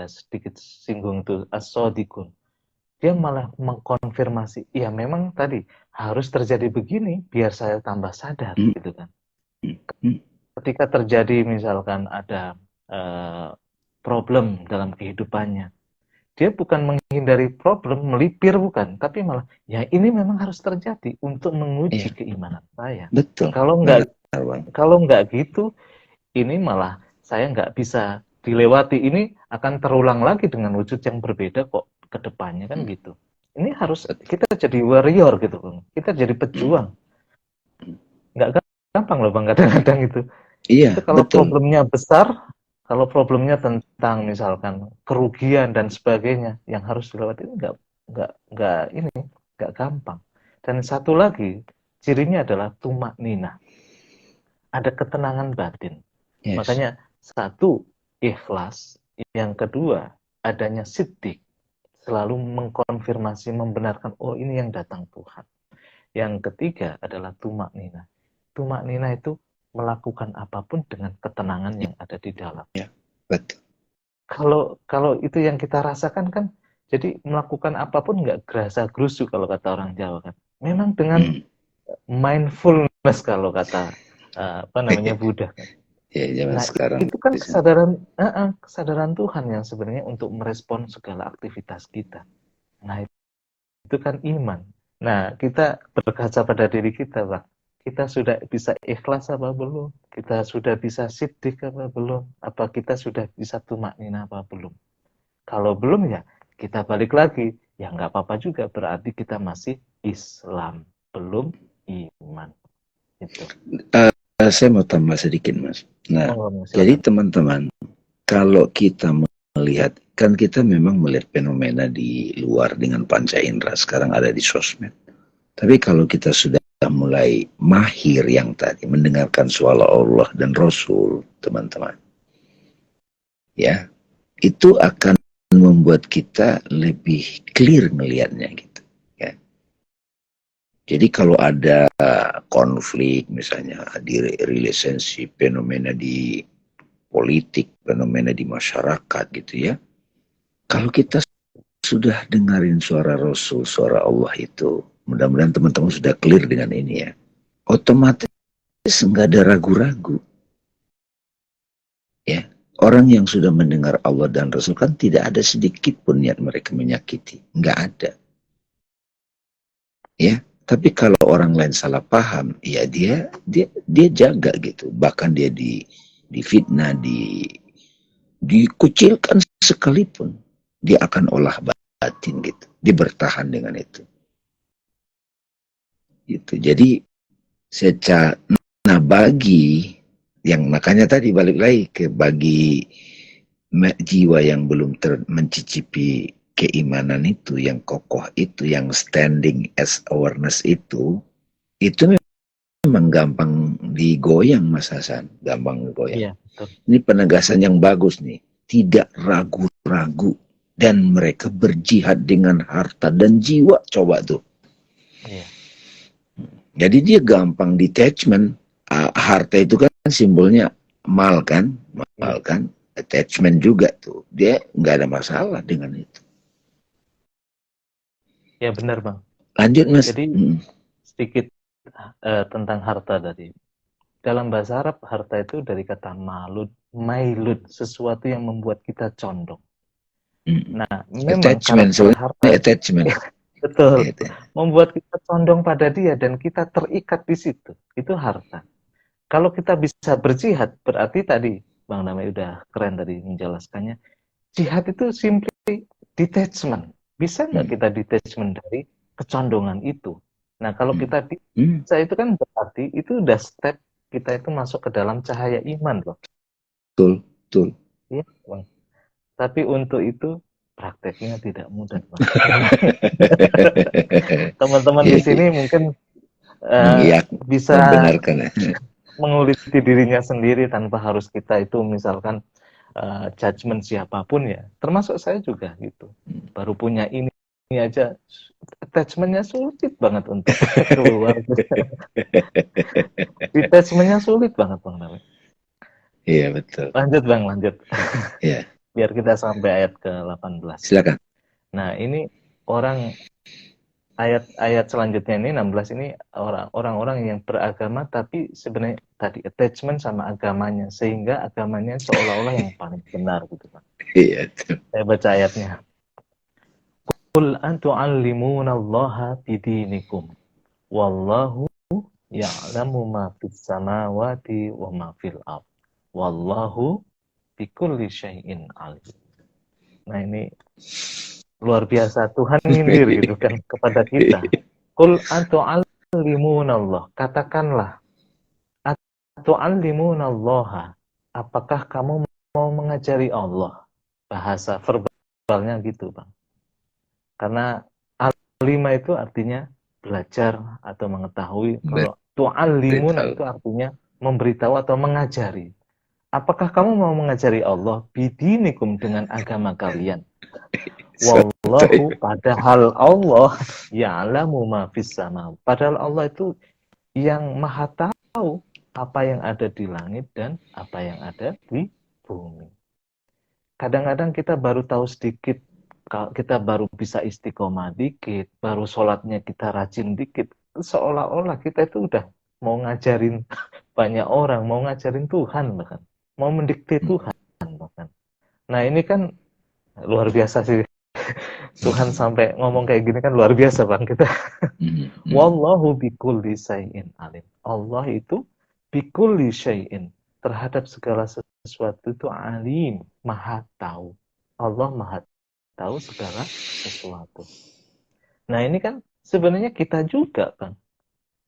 sedikit singgung tuh as-sadiqun. Dia malah mengkonfirmasi, ya memang tadi harus terjadi begini biar saya tambah sadar Hmm. gitu kan. Hmm. Ketika terjadi misalkan ada eh, problem dalam kehidupannya, dia bukan menghindari problem, melipir bukan, tapi malah ya ini memang harus terjadi untuk menguji Iya, keimanan saya. betul. Kalau Benar, nggak Bang. kalau nggak gitu, ini malah saya nggak bisa dilewati. Ini akan terulang lagi dengan wujud yang berbeda kok ke depannya kan Hmm. gitu. Ini harus Betul. kita jadi warrior gitu, Bang. Kita jadi Hmm. pejuang. Nggak gampang loh Bang kadang-kadang itu. Itu Iya, kalau betul. problemnya besar, kalau problemnya tentang misalkan kerugian dan sebagainya yang harus dilewati itu nggak ini nggak gampang. Dan satu lagi cirinya adalah tumak nina, ada ketenangan batin. Yes. Makanya satu ikhlas, yang kedua adanya siddiq, selalu mengkonfirmasi membenarkan oh ini yang datang Tuhan. Yang ketiga adalah tumak nina. Tumak nina itu melakukan apapun dengan ketenangan yang ada di dalam. Ya, betul. Kalau itu yang kita rasakan kan, jadi melakukan apapun nggak gerasa gerusu kalau kata orang Jawa kan. Memang dengan Hmm. mindfulness kalau kata apa namanya Buddha kan. Ya, zaman Nah sekarang itu kan bisa. kesadaran Tuhan yang sebenarnya untuk merespon segala aktivitas kita. Nah itu kan iman. Nah kita berkaca pada diri kita, Pak. Kita sudah bisa ikhlas apa belum? Kita sudah bisa siddiq apa belum? Apa kita sudah bisa tumak nina apa belum? Kalau belum ya kita balik lagi. Ya nggak apa-apa juga, berarti kita masih Islam, belum iman. Itu. Saya mau tambah sedikit, Mas. Nah, Oh, jadi silakan. teman-teman, kalau kita melihat, kan kita memang melihat fenomena di luar dengan panca indera, sekarang ada di sosmed. Tapi kalau kita sudah mulai mahir yang tadi, mendengarkan suara Allah dan Rasul, teman-teman, ya, itu akan membuat kita lebih clear melihatnya gitu. Ya. Jadi kalau ada konflik misalnya di relationship, fenomena di politik, fenomena di masyarakat gitu ya. Kalau kita sudah dengerin suara Rasul, suara Allah itu, mudah-mudahan teman-teman sudah clear dengan ini ya. Otomatis nggak ada ragu-ragu ya. Orang yang sudah mendengar Allah dan Rasul kan tidak ada sedikit pun niat mereka menyakiti, nggak ada ya. Tapi kalau orang lain salah paham, ya dia jaga gitu. Bahkan dia difitnah, dikucilkan sekalipun, dia akan olah batin gitu. Dia bertahan dengan itu. Gitu. Jadi secara nah bagi yang makanya tadi balik lagi ke bagi jiwa yang belum mencicipi keimanan itu, yang kokoh itu, yang standing as awareness itu memang gampang digoyang Mas Hasan, gampang digoyang. Iya, betul. Ini penegasan yang bagus nih, tidak ragu-ragu dan mereka berjihad dengan harta dan jiwa, coba tuh. Iya. Jadi dia gampang detachment. Harta itu kan simbolnya mal kan, Iya. attachment juga tuh. Dia nggak ada masalah dengan itu. Ya benar, Bang. Lanjut Mas. Jadi sedikit tentang harta tadi. Dalam bahasa Arab, harta itu dari kata malud, mailud, sesuatu yang membuat kita condong. Nah, memang Attachment, karakter sebenarnya harta, attachment. betul, membuat kita condong pada dia dan kita terikat di situ. Itu harta. Kalau kita bisa berjihad, berarti tadi Bang Damai udah keren tadi menjelaskannya. Jihad itu simply detachment. Bisa nggak kita detachment dari kecondongan itu. Nah, kalau kita Hmm. bisa itu kan berarti itu udah step kita itu masuk ke dalam cahaya iman loh. Betul, betul. Iya, Bang. Tapi untuk itu prakteknya tidak mudah, Bang. Teman-teman di sini mungkin bisa Membenarkan. menguliti dirinya sendiri tanpa harus kita itu misalkan judgement siapapun ya. Termasuk saya juga gitu. Baru punya ini aja attachment-nya sulit banget untuk keluar. Detachment-nya sulit banget, Bang Nawi. Iya, betul. Lanjut, Bang, lanjut. Iya, Biar kita sampai ayat ke-18. silakan. Nah, ini orang ayat-ayat selanjutnya ini 16 ini orang-orang yang beragama tapi sebenarnya tadi attachment sama agamanya sehingga agamanya seolah-olah yang paling benar gitu Pak. Iya, betul. Saya baca ayatnya. Qul antu'allimunallaha bidinikum wallahu ya'lamu ma fis samawati wa ma fil ard. Wallahu bikulli syai'in alim. Nah, ini luar biasa, Tuhan nyindir gitu kan kepada kita. Qul atu'allimunallah, katakanlah atu'allimunallaha, apakah kamu mau mengajari Allah? Bahasa verbalnya gitu, Bang. Karena alima itu artinya belajar atau mengetahui. Kalau tu'allimuna Beritahu. itu artinya memberitahu atau mengajari. Apakah kamu mau mengajari Allah bidinikum dengan agama kalian? Wallahu, padahal Allah ya'lamu ma fis sama. Padahal Allah itu yang maha tahu apa yang ada di langit dan apa yang ada di bumi. Kadang-kadang kita baru tahu sedikit, kita baru bisa istiqomah dikit, baru sholatnya kita rajin dikit. Seolah-olah kita itu udah mau ngajarin banyak orang, mau ngajarin Tuhan bahkan, mau mendikte Tuhan bahkan. Nah, ini kan luar biasa sih. Tuhan sampai ngomong kayak gini kan luar biasa, Bang, kita. Wallahu bikulli syai'in alim. Allah itu bikulli syai'in, terhadap segala sesuatu itu alim, maha tahu. Allah maha tahu segala sesuatu. Nah, ini kan sebenarnya kita juga, Bang.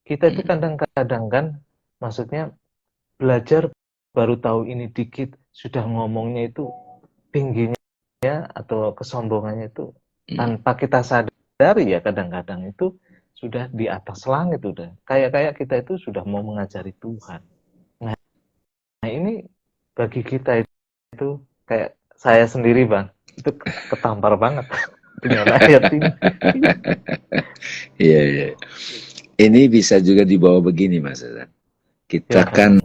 Kita itu kadang-kadang kan maksudnya belajar baru tahu ini dikit, sudah ngomongnya itu tingginya atau kesombongannya itu tanpa kita sadari ya, kadang-kadang itu sudah di atas langit udah. Kayak kita itu sudah mau mengajari Tuhan. Nah, ini bagi kita itu kayak saya sendiri, Bang, itu ketampar banget dengan ayat ini. Iya, iya. Ini bisa juga dibawa begini, Mas Hasan. Kita kan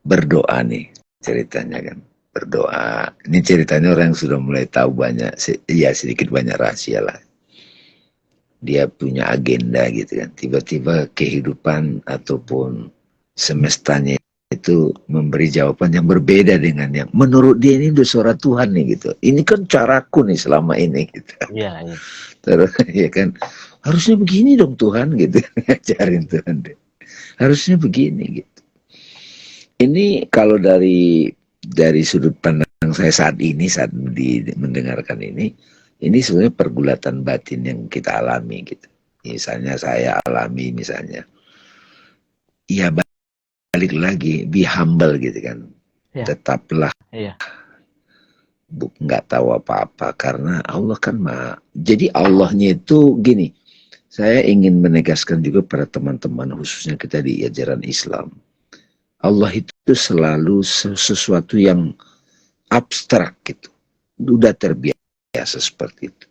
berdoa nih ceritanya kan. Berdoa. Ini ceritanya orang yang sudah mulai tahu banyak, ya sedikit banyak rahasia lah. Dia punya agenda gitu kan. Tiba-tiba kehidupan ataupun semestanya itu memberi jawaban yang berbeda dengan yang menurut dia ini udah suara Tuhan nih gitu. Ini kan caraku nih selama ini gitu. Iya, iya. Terus ya kan harusnya begini dong Tuhan gitu. Ngajarin Tuhan deh. Harusnya begini gitu. Ini kalau dari sudut pandang saya saat mendengarkan ini sebenarnya pergulatan batin yang kita alami gitu. Misalnya saya alami misalnya, ya balik lagi, be humble gitu kan. Ya. Tetaplah nggak tahu apa-apa karena Allah kan maha. Jadi Allahnya itu gini, saya ingin menegaskan juga pada teman-teman khususnya kita di ajaran Islam. Allah itu selalu sesuatu yang abstrak gitu. Udah terbiasa seperti itu.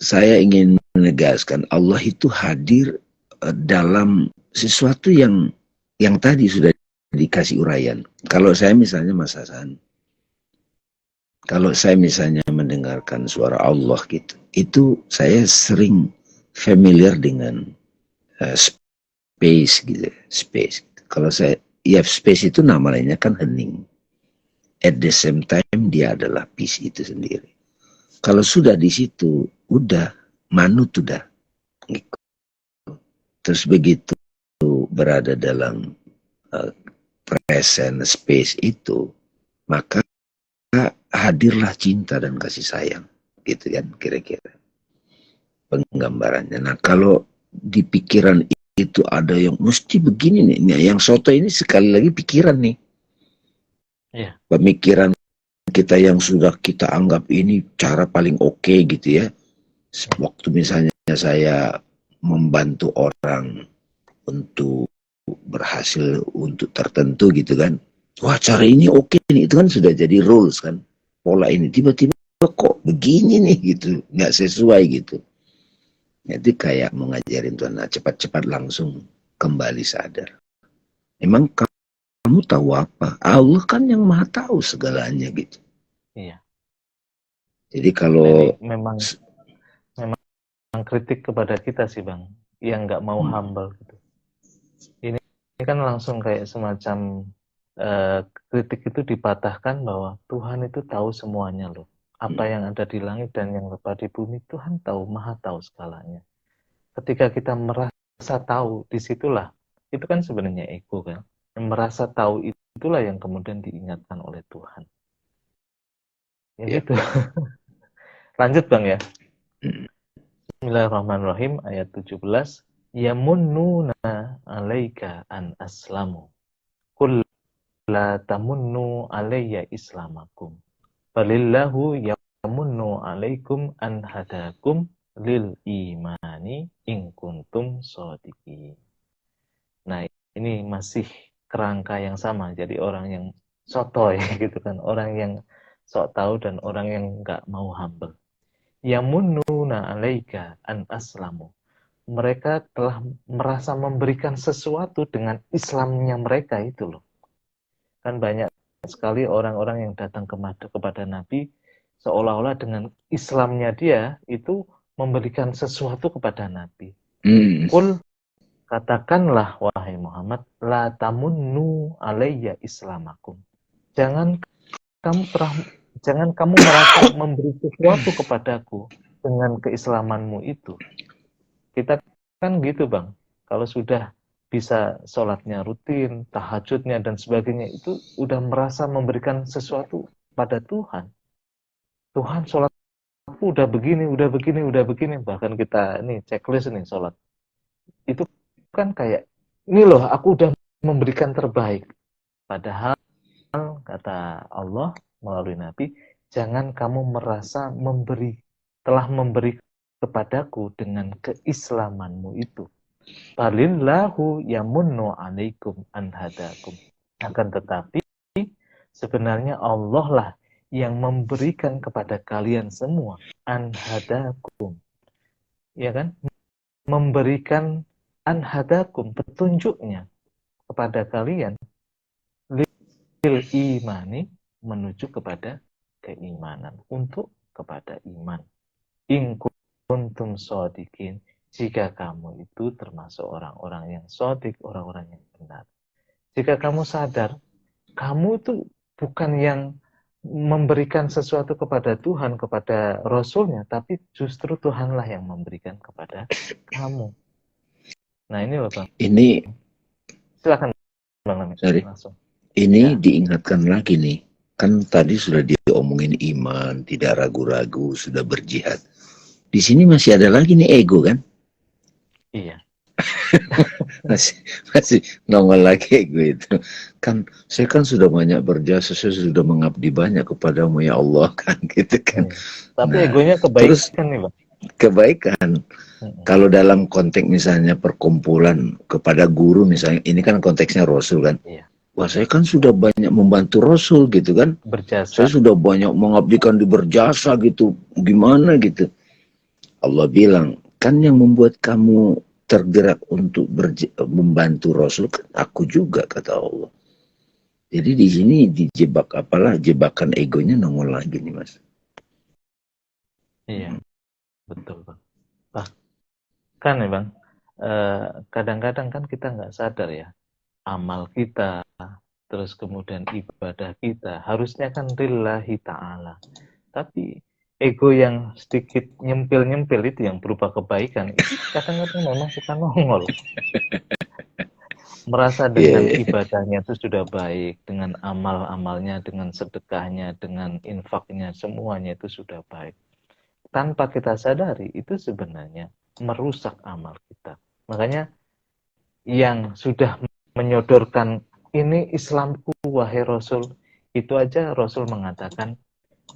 Saya ingin menegaskan Allah itu hadir dalam sesuatu yang tadi sudah dikasih uraian. Kalau saya misalnya Mas Hasan, kalau saya misalnya mendengarkan suara Allah gitu, itu saya sering familiar dengan space gitu, space. Kalau saya, ya space itu nama lainnya kan hening. At the same time dia adalah peace itu sendiri. Kalau sudah di situ, udah manut udah. Terus begitu berada dalam present space itu, maka hadirlah cinta dan kasih sayang, gitu kan kira-kira. penggambarannya. Nah, kalau di pikiran itu ada yang mesti begini nih. Nah, yang soto ini sekali lagi pikiran nih. Iya. Pemikiran kita yang sudah kita anggap ini cara paling oke gitu ya. Waktu misalnya saya membantu orang untuk berhasil untuk tertentu gitu kan. Wah, cara ini oke nih, itu kan sudah jadi rules kan. Pola ini tiba-tiba kok begini nih gitu, nggak sesuai gitu. Itu kayak mau ngajarin Tuhan, nah, cepat-cepat langsung kembali sadar. Emang kamu tahu apa? Allah kan yang maha tahu segalanya gitu. Iya. Jadi Nah, kalau ini memang kritik kepada kita sih Bang, yang nggak mau humble gitu. Ini kan langsung kayak semacam kritik itu dipatahkan bahwa Tuhan itu tahu semuanya loh. Apa yang ada di langit dan yang lepas di bumi, Tuhan tahu, maha tahu segalanya. Ketika kita merasa tahu, disitulah, itu kan sebenarnya ego kan. Yang merasa tahu itulah yang kemudian diingatkan oleh Tuhan. Ya ya, gitu. Lanjut Bang ya. Bismillahirrahmanirrahim ayat 17. Yamunnuna alaika an aslamu. Qul la tamunnu alayya islamakum. Balillahu yamunnu alaikum an hadakum lil imani in kuntum shodiqin. Nah, ini masih kerangka yang sama. Jadi orang yang sotoy gitu kan, orang yang sok tahu dan orang yang nggak mau humble. Yamunnuna alaika an aslamu. Mereka telah merasa memberikan sesuatu dengan Islamnya mereka itu loh. Kan banyak sekali orang-orang yang datang kepada Nabi seolah-olah dengan Islamnya dia itu memberikan sesuatu kepada Nabi. Kul, katakanlah wahai Muhammad, la tamunnu alayya islamakum. Jangan kamu merasa memberi sesuatu kepadaku dengan keislamanmu itu. Kita kan gitu Bang, kalau sudah bisa sholatnya rutin, tahajudnya dan sebagainya, itu udah merasa memberikan sesuatu pada Tuhan. Tuhan sholatku udah begini, udah begini, udah begini. Bahkan kita ini checklist nih sholat. Itu kan kayak, ini loh aku udah memberikan terbaik. Padahal kata Allah melalui Nabi, jangan kamu merasa telah memberi kepadaku dengan keislamanmu itu. Balillahu yamunnu alaikum an hadakum. Akan tetapi sebenarnya Allah lah yang memberikan kepada kalian semua an hadakum. Ya kan? Memberikan an hadakum petunjuknya kepada kalian lil imani menuju kepada keimanan, untuk kepada iman. In kuntum shodiqin, jika kamu itu termasuk orang-orang yang shodiq, orang-orang yang benar. Jika kamu sadar, kamu itu bukan yang memberikan sesuatu kepada Tuhan, kepada Rasulnya, tapi justru Tuhanlah yang memberikan kepada kamu. Nah ini loh Bang. Ini Silakan Bang Lamit. Langsung. Ini ya. Diingatkan lagi nih. Kan tadi sudah diomongin iman, tidak ragu-ragu, sudah berjihad. Di sini masih ada lagi nih ego kan? Iya. masih nongol lagi ego itu. Kan saya kan sudah banyak berjasa, saya sudah mengabdi banyak kepadamu ya Allah kan gitu kan. Tapi egonya kebaikan terus, nih Bang. Kebaikan. Kalau dalam konteks misalnya perkumpulan kepada guru misalnya, ini kan konteksnya Rasul kan. Iya. Wah saya kan sudah banyak membantu Rasul gitu kan. Berjasa. Saya sudah banyak mengabdikan di berjasa gitu. Gimana gitu. Allah bilang, kan yang membuat kamu tergerak untuk membantu Rasul kan aku juga, kata Allah. Jadi di sini dijebak apalah, jebakan egonya nongol lagi nih Mas. Iya, betul Bang. Bahkan ya Bang, kadang-kadang kan kita nggak sadar ya, amal kita, terus kemudian ibadah kita, harusnya kan lillahi ta'ala. Tapi ego yang sedikit nyempil-nyempil itu yang berupa kebaikan, itu kadang-kadang memang suka nongol. Merasa dengan ibadahnya itu sudah baik, dengan amal-amalnya, dengan sedekahnya, dengan infaknya, semuanya itu sudah baik. tanpa kita sadari itu sebenarnya merusak amal kita. Makanya yang sudah menyodorkan ini Islamku wahai Rasul, itu aja Rasul mengatakan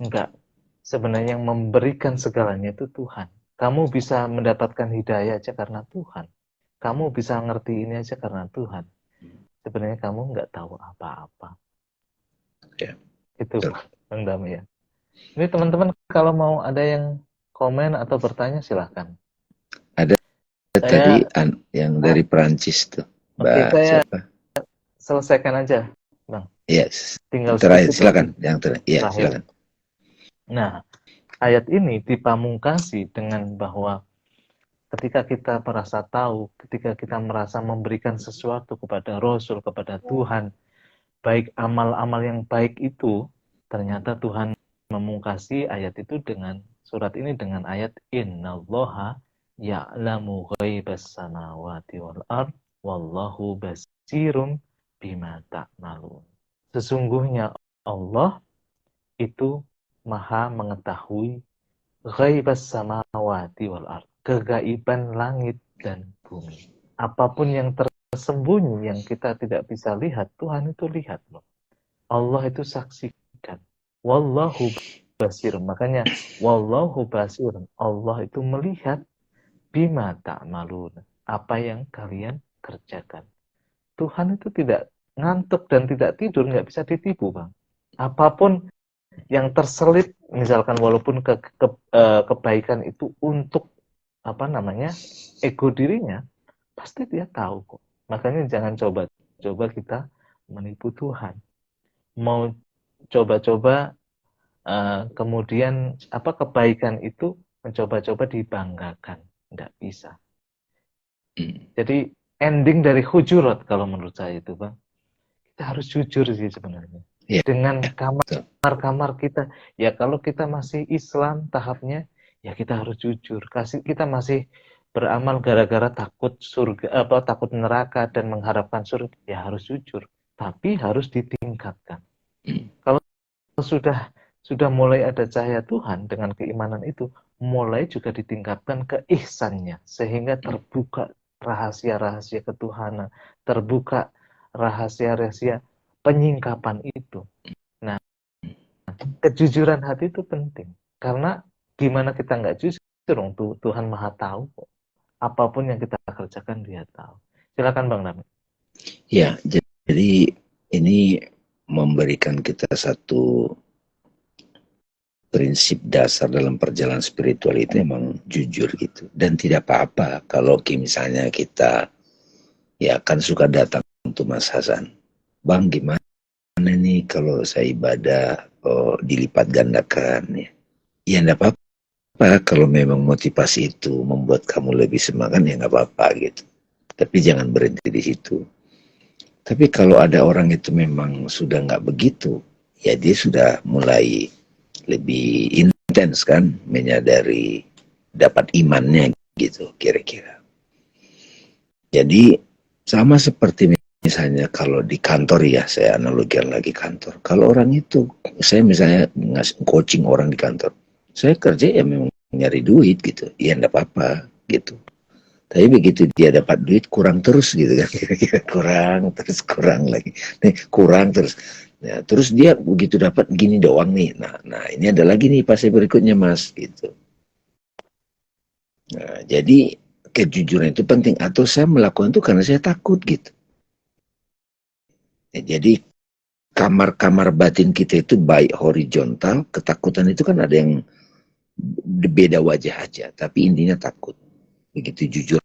enggak, sebenarnya yang memberikan segalanya itu Tuhan. Kamu bisa mendapatkan hidayah aja karena Tuhan. Kamu bisa ngerti ini aja karena Tuhan. Sebenarnya kamu enggak tahu apa-apa. Ya. Itu Betul. Bang Dami ya. Ini teman-teman kalau mau ada yang komen atau bertanya silahkan. Ada tadi Saya yang dari Perancis tuh, oke, Mbak saya siapa? selesaikan aja, Bang. Yes. Tinggal Terakhir, sedikit lagi silakan. Yang terakhir. Iya, terakhir. silakan. Nah, ayat ini dipamungkasi dengan bahwa ketika kita merasa tahu, ketika kita merasa memberikan sesuatu kepada Rasul, kepada Tuhan, baik amal-amal yang baik itu, ternyata Tuhan memungkasi ayat itu dengan surat ini dengan ayat innallaha ya'lamu ghaibas samawati wal ard wallahu basirun bima ta'malun. Sesungguhnya Allah itu maha mengetahui ghaibas samawati wal ard, kegaiban langit dan bumi. Apapun yang tersembunyi yang kita tidak bisa lihat, Tuhan itu lihat loh. Allah itu saksikan. Wallahu basir. Makanya wallahu basir. Allah itu melihat bima ta'malun. Apa yang kalian kerjakan. Tuhan itu tidak ngantuk dan tidak tidur, nggak bisa ditipu, Bang. Apapun yang terselip, misalkan walaupun kebaikan itu untuk apa namanya ego dirinya, pasti dia tahu kok. Makanya jangan coba-coba kita menipu Tuhan. Mau coba-coba kemudian apa kebaikan itu mencoba-coba dibanggakan, tidak bisa. Jadi ending dari Hujurat kalau menurut saya itu, Bang, kita harus jujur sih sebenarnya. Ya. Dengan kamar-kamar kita, ya kalau kita masih Islam tahapnya, ya kita harus jujur. Kita masih beramal gara-gara takut surga, takut neraka dan mengharapkan surga, ya harus jujur. Tapi harus ditingkatkan. Kalau sudah mulai ada cahaya Tuhan dengan keimanan itu, mulai juga ditingkatkan keihsannya sehingga terbuka rahasia-rahasia ketuhanan, terbuka rahasia-rahasia penyingkapan itu. Nah, kejujuran hati itu penting karena gimana kita nggak jujur, Tuhan Maha tahu kok. Apapun yang kita kerjakan Dia tahu. Silakan Bang Dami. Ya, jadi ini memberikan kita satu prinsip dasar dalam perjalanan spiritual itu emang jujur gitu. Dan tidak apa-apa kalau misalnya kita ya kan suka datang untuk Mas Hasan. Bang gimana nih kalau saya ibadah dilipat gandakan ya. Ya enggak apa-apa kalau memang motivasi itu membuat kamu lebih semangat ya enggak apa-apa gitu. Tapi jangan berhenti di situ. Tapi kalau ada orang itu memang sudah enggak begitu, ya dia sudah mulai lebih intens kan menyadari dapat imannya gitu kira-kira. Jadi sama seperti misalnya kalau di kantor ya, saya analogikan lagi kantor. Kalau orang itu, saya misalnya ngasih coaching orang di kantor, saya kerja ya memang nyari duit gitu, ya enggak apa-apa gitu. Tapi begitu dia dapat duit kurang terus gitu kan, kira-kira kurang lagi, nih kurang terus. Nah, terus dia begitu dapat gini doang nih. Nah ini ada lagi nih fase berikutnya Mas gitu. Nah, jadi kejujuran itu penting. Atau saya melakukan itu karena saya takut gitu. Ya, jadi kamar-kamar batin kita itu baik horizontal, ketakutan itu kan ada yang beda wajah aja, tapi intinya takut. Begitu jujur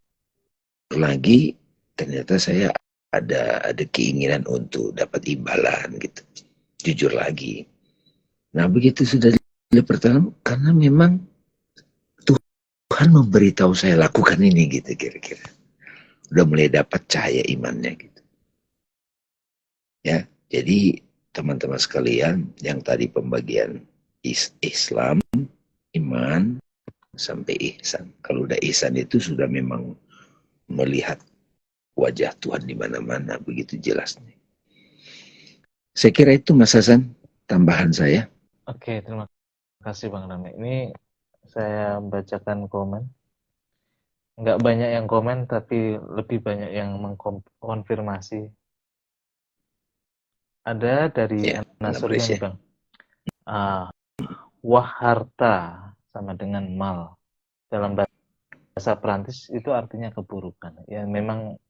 lagi, ternyata saya ada keinginan untuk dapat imbalan gitu. Jujur lagi. Nah begitu sudah pertama, karena memang Tuhan memberitahu saya lakukan ini gitu kira-kira. Udah mulai dapat cahaya imannya gitu. Ya, jadi teman-teman sekalian yang tadi pembagian Islam, iman, sampai ihsan. Kalau udah ihsan itu sudah memang melihat wajah Tuhan di mana-mana begitu jelasnya. Saya kira itu Mas Hasan tambahan saya. Oke, terima kasih Bang Dami. Ini Saya bacakan komen. Nggak banyak yang komen, tapi lebih banyak yang mengkonfirmasi. Ada dari Ya, Ana Surya nih Malaysia. Bang. Ah, wah harta sama dengan mal. Dalam bahasa Perancis itu artinya keburukan. Ya memang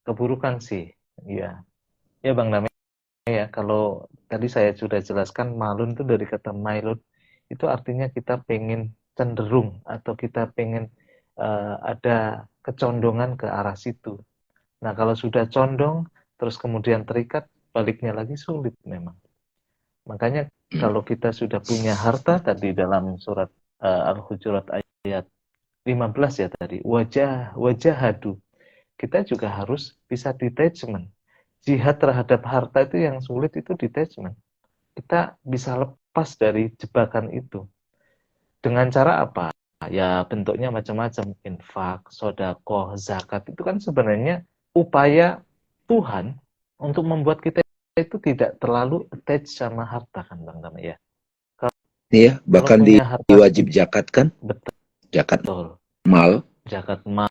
keburukan sih. Ya, ya Bang Dame ya. Kalau tadi saya sudah jelaskan malun itu dari kata mailun, itu artinya kita pengen cenderung atau kita pengen ada kecondongan ke arah situ. Nah kalau sudah condong terus kemudian terikat, baliknya lagi sulit memang. Makanya Hmm. kalau kita sudah punya harta tadi dalam surat Al-Hujurat ayat 15 ya tadi, wajah hadu. Kita juga harus bisa detachment. Jihad terhadap harta itu yang sulit itu detachment. Kita bisa lepas dari jebakan itu. Dengan cara apa? Ya bentuknya macam-macam. Infak, sodakoh, zakat. Itu kan sebenarnya upaya Tuhan untuk membuat kita itu tidak terlalu attach sama harta kan Bang Tama ya. Iya, Kalau bahkan punya harta diwajib zakat kan, zakat betul, mal. zakat mal,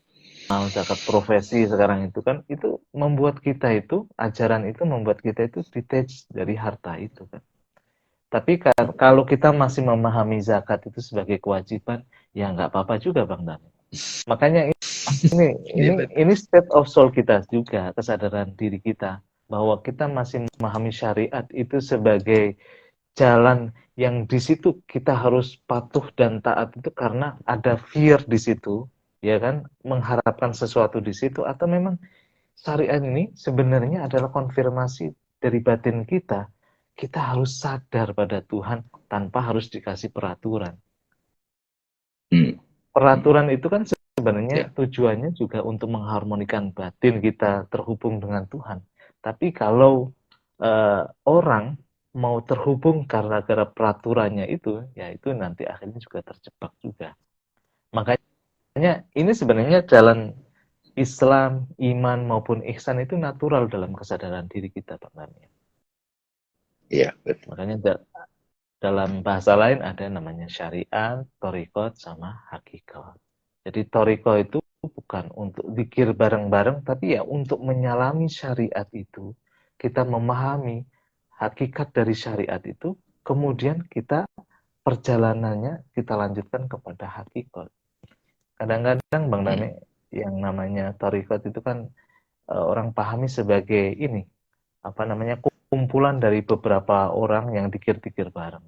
zakat profesi sekarang itu kan itu membuat kita itu ajaran itu membuat kita itu detach dari harta itu kan. Tapi kalau kita masih memahami zakat itu sebagai kewajiban, ya nggak apa-apa juga Bang Dani. Makanya ini Iya, ini betul. ini state of soul kita juga, kesadaran diri kita bahwa kita masih memahami syariat itu sebagai jalan yang di situ kita harus patuh dan taat itu karena ada fear di situ, ya kan, mengharapkan sesuatu di situ atau memang syariat ini sebenarnya adalah konfirmasi dari batin kita. Kita harus sadar pada Tuhan tanpa harus dikasih peraturan. Hmm. Hmm. Peraturan itu kan Ya. sebenarnya tujuannya juga untuk mengharmonikan batin kita terhubung dengan Tuhan. Tapi kalau orang mau terhubung karena gara peraturannya itu, ya itu nanti akhirnya juga terjebak juga. Makanya ini sebenarnya jalan Islam, iman maupun ihsan itu natural dalam kesadaran diri kita, Pak Nami. Iya, betul. Makanya dalam bahasa lain ada namanya syariat, torikot, sama hakikat. Jadi toriko itu bukan untuk zikir bareng-bareng, tapi ya untuk menyalami syariat itu, kita memahami hakikat dari syariat itu, kemudian kita perjalanannya kita lanjutkan kepada hakikat. Kadang-kadang Bang Hmm. Dame yang namanya torikot itu kan orang pahami sebagai ini, apa namanya, kumpulan dari beberapa orang yang dikir-dikir bareng.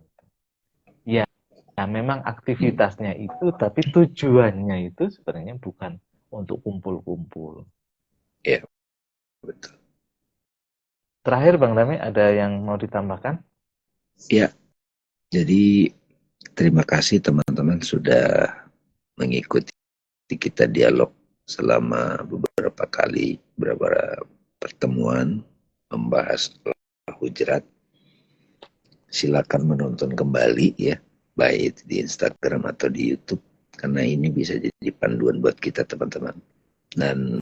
Ya, nah, memang Hmm. aktivitasnya itu, tapi tujuannya itu sebenarnya bukan untuk kumpul-kumpul. Iya, betul. Terakhir Bang Dame, ada yang mau ditambahkan? Ya, jadi terima kasih teman-teman sudah mengikuti kita dialog selama beberapa kali, beberapa pertemuan membahas Hujurat. Silakan menonton kembali ya, baik di Instagram atau di YouTube, karena ini bisa jadi panduan buat kita teman-teman. Dan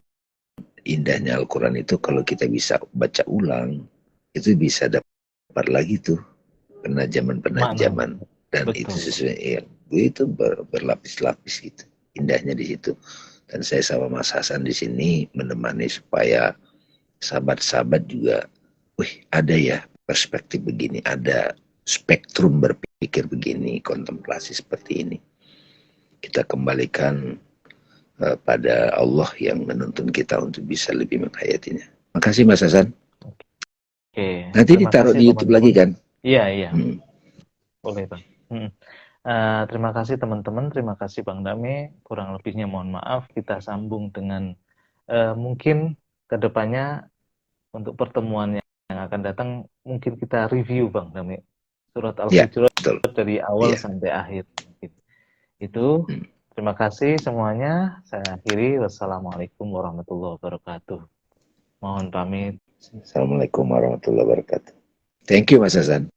indahnya Al-Quran itu kalau kita bisa baca ulang, itu bisa dapat lagi tuh Maknanya. penajaman-penajaman, dan itu Betul. sesuai ya, itu berlapis-lapis gitu. Indahnya di situ. Dan saya sama Mas Hasan di sini menemani supaya sahabat-sahabat juga, wih ada ya perspektif begini, ada spektrum berpikir begini, kontemplasi seperti ini. Kita kembalikan pada Allah yang menuntun kita untuk bisa lebih menghayatinya. Makasih Mas Hasan. Oke, Nanti terima ditaruh kasih di YouTube lagi teman-teman. kan? Iya, iya, Hmm. boleh Bang. Terima kasih teman-teman, terima kasih Bang Dame. Kurang lebihnya mohon maaf, kita sambung dengan mungkin kedepannya untuk pertemuan yang akan datang, mungkin kita review Bang Dame. Surat Ya, Al-Hujurat betul. dari awal Iya. sampai akhir. Itu, Hmm. terima kasih semuanya. Saya akhiri. Wassalamualaikum warahmatullahi wabarakatuh. Mohon pamit. Assalamualaikum warahmatullahi wabarakatuh. Thank you Mas Hasan.